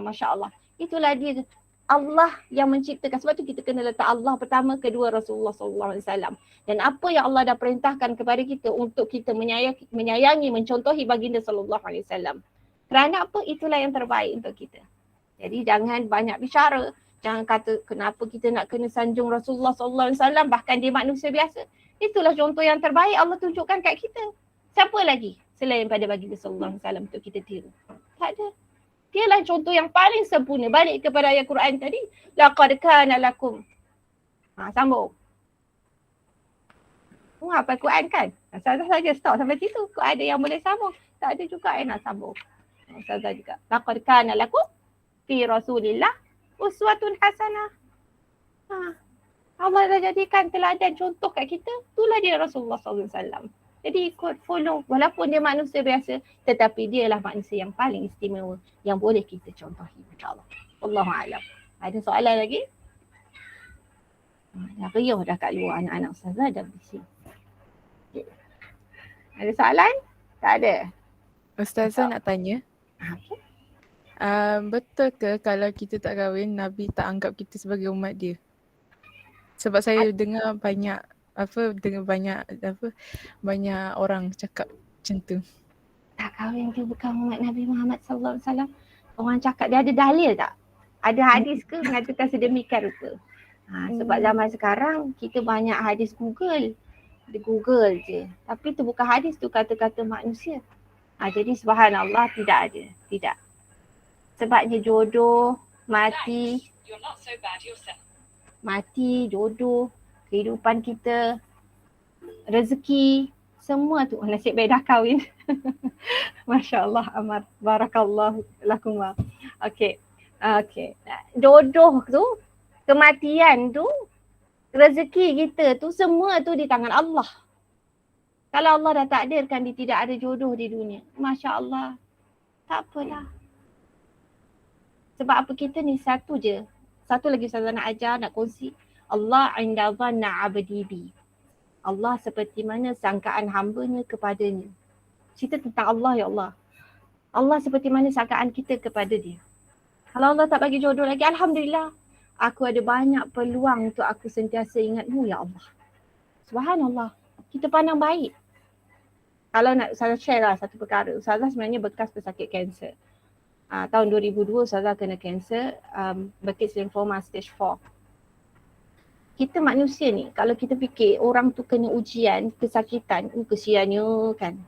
Masya Allah. Itulah dia. Allah yang menciptakan. Sebab tu kita kena letak Allah pertama, kedua Rasulullah SAW. Dan apa yang Allah dah perintahkan kepada kita untuk kita menyayangi, mencontohi baginda SAW. Kerana apa? Itulah yang terbaik untuk kita. Jadi jangan banyak bicara. Jangan kata kenapa kita nak kena sanjung Rasulullah SAW, bahkan dia manusia biasa. Itulah contoh yang terbaik Allah tunjukkan kat kita. Siapa lagi selain pada baginda SAW untuk kita tiru? Tak ada. Dialah contoh yang paling sempurna. Balik kepada ayat Quran tadi. Laqad kana lakum. Sambung. Hafal Quran kan? Saja stop sampai situ. Kau ada yang boleh sambung. Tak ada juga yang nak sambung. Ustazah juga. Laqad kana lakum fi Rasulillah uswatun hasanah. Allah dah jadikan teladan contoh kat kita. Itulah dia Rasulullah SAW. Jadi ikut, follow. Walaupun dia manusia biasa, tetapi dialah manusia yang paling istimewa yang boleh kita contohi. InsyaAllah. Wallahu'alam. Ada soalan lagi? Dah riuh dah kat luar anak-anak ustazah dah bising. Okay. Ada soalan? Tak ada? Ustazah nak tanya. Okay. Betul ke kalau kita tak kahwin, Nabi tak anggap kita sebagai umat dia? Sebab saya dengar banyak banyak orang cakap macam tu. Tak kahwin dia bukan umat Nabi Muhammad sallallahu alaihi wasallam. Orang cakap dia ada dalil tak? Ada hadis ke mengatakan sedemikian rupa? Sebab zaman sekarang kita banyak hadis Google. Di Google je. Tapi tu bukan hadis, tu kata-kata manusia. Jadi subhanallah tidak ada. Tidak. Sebabnya jodoh, mati, jodoh, kehidupan kita, rezeki, semua tu nasib baik dah kahwin. Masya Allah, amat barakallahu lakuma. Okey. Jodoh tu, kematian tu, rezeki kita tu semua tu di tangan Allah. Kalau Allah dah takdirkan dia tidak ada jodoh di dunia, Masya Allah, tak apalah. Sebab apa kita ni satu je. Satu lagi Ustazah nak ajar, nak kongsi. Allah inda dhanna abdi bi. Allah seperti mana sangkaan hambanya kepadanya. Cerita tentang Allah ya Allah. Allah seperti mana sangkaan kita kepada dia. Kalau Allah tak bagi jodoh lagi, Alhamdulillah. Aku ada banyak peluang untuk aku sentiasa ingatmu ya Allah. Subhanallah. Kita pandang baik. Kalau nak Ustazah share lah satu perkara. Ustazah sebenarnya bekas pesakit kanser. Tahun 2002 Ustazah kena kanser, Burkitt's lymphoma stage 4. Kita manusia ni, kalau kita fikir orang tu kena ujian, kesakitan, kesiannya kan.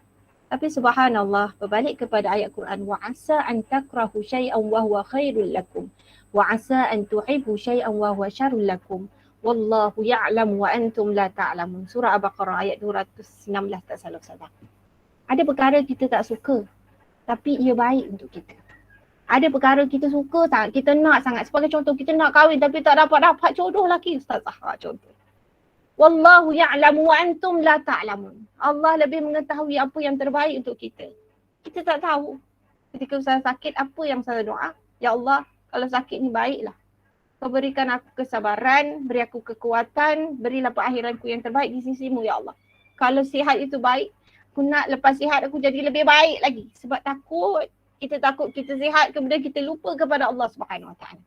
Tapi subhanallah, berbalik kepada ayat Quran, wa asa an takrahu syai'an wa huwa khairul lakum wa asa an tuhibbu syai'an wa huwa syarrul lakum wallahu ya'lamu wa antum la ta'lamun. Surah Al-Baqarah ayat 216 tak salah Ustazah. Ada perkara kita tak suka tapi ia baik untuk kita. Ada perkara kita suka sangat, kita nak sangat. Sebagai contoh, kita nak kahwin tapi tak dapat jodoh lelaki Ustazah. Contoh. Wallahu ya'lamu wa antum la ta'lamun. Allah lebih mengetahui apa yang terbaik untuk kita. Kita tak tahu. Ketika Ustazah sakit, apa yang Ustazah doa? Ya Allah, kalau sakit ni baiklah. Kau berikan aku kesabaran, beri aku kekuatan, berilah perakhiranku yang terbaik di sisimu ya Allah. Kalau sihat itu baik, aku nak lepas sihat aku jadi lebih baik lagi. Sebab takut kita sihat kemudian kita lupa kepada Allah Subhanahu Wa Taala.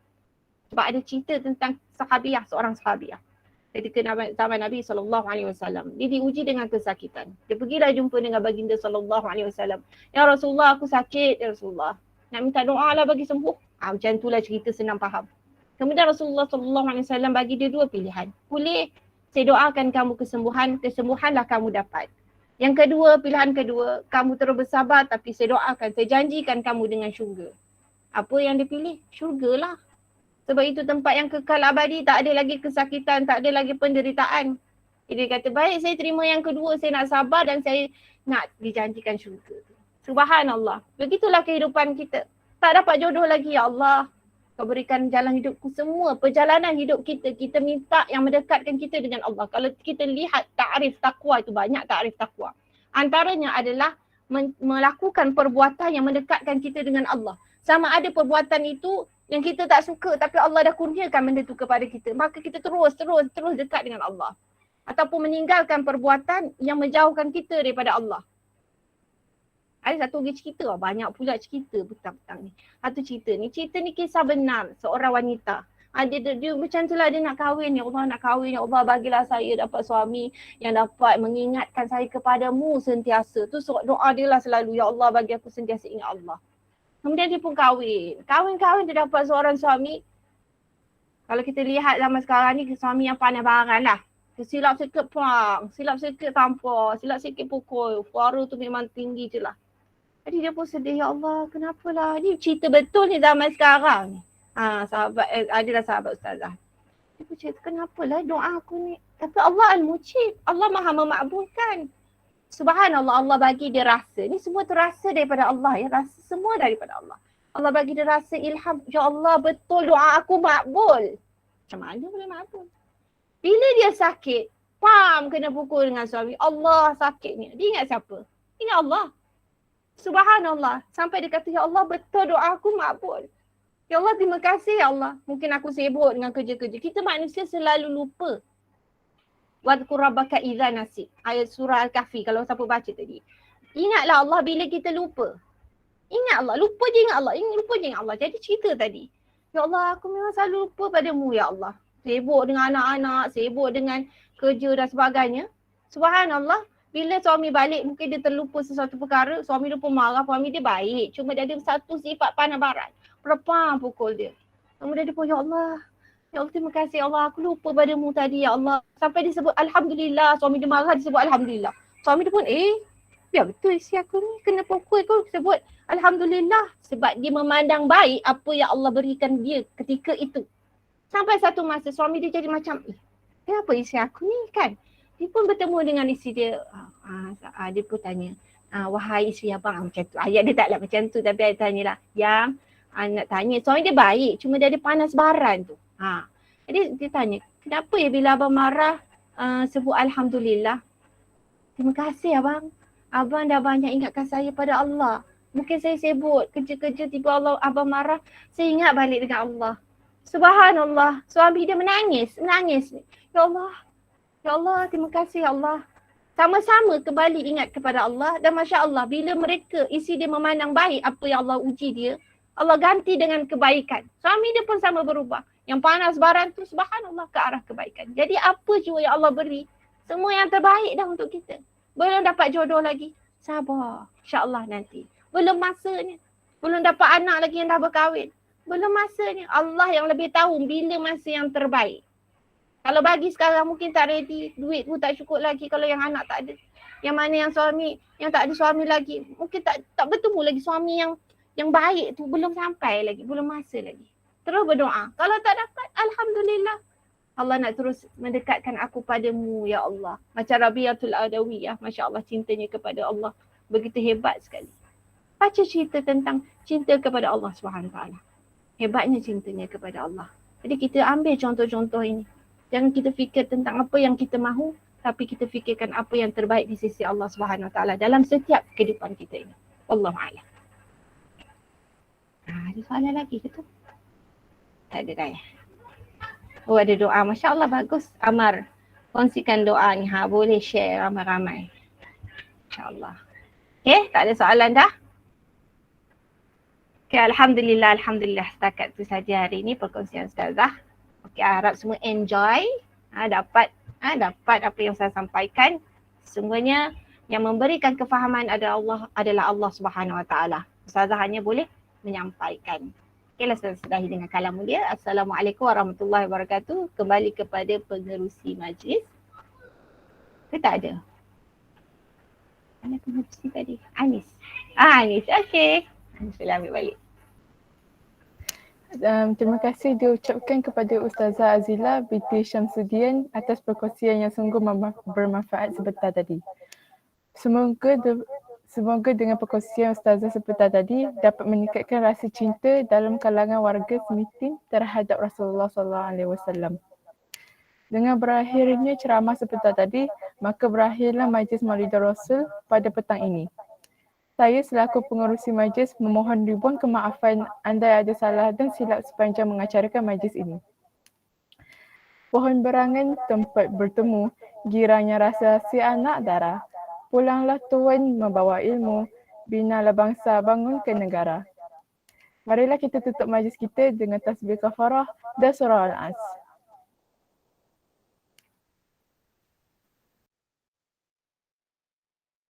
Sebab ada cerita tentang sahabiah, seorang sahabiah. Ketika zaman Nabi SAW, dia diuji dengan kesakitan. Dia pergilah jumpa dengan baginda SAW. Ya Rasulullah, aku sakit ya Rasulullah. Nak minta doa lah bagi sembuh. Macam itulah cerita senang faham. Kemudian Rasulullah SAW bagi dia dua pilihan. Boleh saya doakan kamu kesembuhanlah kamu dapat. Yang kedua, pilihan kedua, kamu terus bersabar tapi saya doakan, saya janjikan kamu dengan syurga. Apa yang dipilih? Syurgalah. Sebab itu tempat yang kekal abadi, tak ada lagi kesakitan, tak ada lagi penderitaan. Dia kata, baik saya terima yang kedua, saya nak sabar dan saya nak dijanjikan syurga. Subhanallah. Begitulah kehidupan kita. Tak dapat jodoh lagi, ya Allah. Kau berikan jalan hidupku semua. Perjalanan hidup kita, kita minta yang mendekatkan kita dengan Allah. Kalau kita lihat ta'rif taqwa itu banyak ta'rif taqwa. Antaranya adalah melakukan perbuatan yang mendekatkan kita dengan Allah. Sama ada perbuatan itu yang kita tak suka tapi Allah dah kurniakan benda itu kepada kita. Maka kita terus dekat dengan Allah. Ataupun meninggalkan perbuatan yang menjauhkan kita daripada Allah. Ada satu lagi cerita, banyak pula cerita petang-petang ni. Satu cerita ni kisah benar seorang wanita. Dia macam itulah dia nak kahwin, ya Allah nak kahwin, ya Allah bagilah saya dapat suami yang dapat mengingatkan saya kepadamu sentiasa. Tu doa dia lah selalu, ya Allah bagi aku sentiasa ingat Allah. Kemudian dia pun kahwin. Kahwin dia dapat seorang suami. Kalau kita lihat zaman sekarang ni, suami yang pandai barang lah. Silap sikit perang, silap sikit tampar, silap sikit pukul. Suara tu memang tinggi je lah. Jadi dia pun sedih, ya Allah kenapalah. Ni cerita betul ni zaman sekarang ni. Adalah sahabat Ustazah. Dia pun cerita, kenapalah doa aku ni. Tapi Allah Al-Mujib, Allah Maha memakbulkan. Subhanallah, Allah bagi dia rasa. Ni semua terasa daripada Allah ya. Rasa semua daripada Allah. Allah bagi dia rasa ilham. Ya Allah betul doa aku makbul. Macam mana boleh makbul? Bila dia sakit, kena pukul dengan suami. Allah sakitnya. Dia ingat siapa? Ingat Allah. Subhanallah. Sampai dia kata, ya Allah betul doa aku makbul. Ya Allah terima kasih ya Allah. Mungkin aku sibuk dengan kerja-kerja. Kita manusia selalu lupa. Wadhkur rabbaka idza nasit. Ayat surah Al-Kahfi kalau siapa baca tadi. Ingatlah Allah bila kita lupa. Ingat Allah. Lupa je ingat Allah. Lupa je ingat Allah. Jadi cerita tadi. Ya Allah aku memang selalu lupa padamu ya Allah. Sibuk dengan anak-anak. Sibuk dengan kerja dan sebagainya. Subhanallah. Bila suami balik mungkin dia terlupa sesuatu perkara. Suami dia pun marah. Suami dia baik. Cuma dia ada satu sifat pandai barat. Perempuan pukul dia. Kemudian dia pun ya Allah. Ya Allah terima kasih Allah. Aku lupa padamu tadi ya Allah. Sampai dia sebut Alhamdulillah. Suami dia marah dia sebut Alhamdulillah. Suami dia pun ya betul isi aku ni kena pukul kau sebut Alhamdulillah. Sebab dia memandang baik apa yang Allah berikan dia ketika itu. Sampai satu masa suami dia jadi macam kenapa isi aku ni kan. Dia pun bertemu dengan isteri dia. Dia pun tanya, wahai isteri abang macam tu. Ayat dia taklah macam tu tapi ayat tanyalah. Yang nak tanya, suami dia baik cuma dia ada panas baran tu. Jadi dia tanya, Kenapa ya bila abang marah sebut Alhamdulillah? Terima kasih abang. Abang dah banyak ingatkan saya pada Allah. Mungkin saya sibuk kerja-kerja, tiba abang marah. Saya ingat balik dengan Allah. Subhanallah. Suami dia menangis. Ya Allah, terima kasih ya Allah. Sama-sama kembali ingat kepada Allah. Dan Masya Allah, bila mereka isi dia memandang baik apa yang Allah uji dia, Allah ganti dengan kebaikan. Suami dia pun sama berubah. Yang panas baran tu subhanallah ke arah kebaikan. Jadi apa jua yang Allah beri, semua yang terbaik dah untuk kita. Belum dapat jodoh lagi, sabar. InsyaAllah nanti. Belum masanya. Belum dapat anak lagi yang dah berkahwin. Belum masanya. Allah yang lebih tahu bila masa yang terbaik. Kalau bagi sekarang mungkin tak ready, duit pun tak cukup lagi kalau yang anak tak ada. Yang mana yang suami, yang tak ada suami lagi, mungkin tak bertemu lagi suami yang baik tu, belum sampai lagi, belum masa lagi. Terus berdoa. Kalau tak dapat, Alhamdulillah. Allah nak terus mendekatkan aku padamu, ya Allah. Macam Rabiatul Adawiyah, Masya Allah cintanya kepada Allah. Begitu hebat sekali. Baca cerita tentang cinta kepada Allah SWT. Hebatnya cintanya kepada Allah. Jadi kita ambil contoh-contoh ini. Jangan kita fikir tentang apa yang kita mahu, tapi kita fikirkan apa yang terbaik di sisi Allah SWT dalam setiap kehidupan kita ini. Wallahu'alam. Ada soalan lagi ke tu? Tak ada dah ya? Oh ada doa. Masya Allah bagus. Amar, kongsikan doa ni. Boleh share ramai-ramai. Masya Allah. Okay, tak ada soalan dah? Okay, Alhamdulillah. Setakat tu saja hari ni perkongsian Ustazah. Okay, harap semua enjoy. Dapat apa yang saya sampaikan. Sesungguhnya yang memberikan kefahaman adalah Allah Subhanahu Wa Taala. Ustazah hanya boleh menyampaikan. Okeylah, sudahi dengan kalam mulia. Assalamualaikum warahmatullahi wabarakatuh. Kembali kepada pengerusi majlis. Ke tak ada? Mana pengerusi tadi? Anis. Anis. Okey. Anis boleh ambil balik. Terima kasih diucapkan kepada Ustazah Azila binti Syamsuddin atas perkongsian yang sungguh bermanfaat sebentar tadi. Semoga dengan perkongsian Ustazah sebentar tadi dapat meningkatkan rasa cinta dalam kalangan warga Semitin terhadap Rasulullah SAW. Dengan berakhirnya ceramah sebentar tadi, maka berakhirlah Majlis Maulidur Rasul pada petang ini. Saya selaku pengerusi majlis memohon ribuan kemaafan andai ada salah dan silap sepanjang mengacarakan majlis ini. Pohon berangan tempat bertemu, girangnya rasa si anak darah. Pulanglah tuan membawa ilmu, binalah bangsa bangunkan negara. Marilah kita tutup majlis kita dengan tasbih kafarah dan surah Al-As.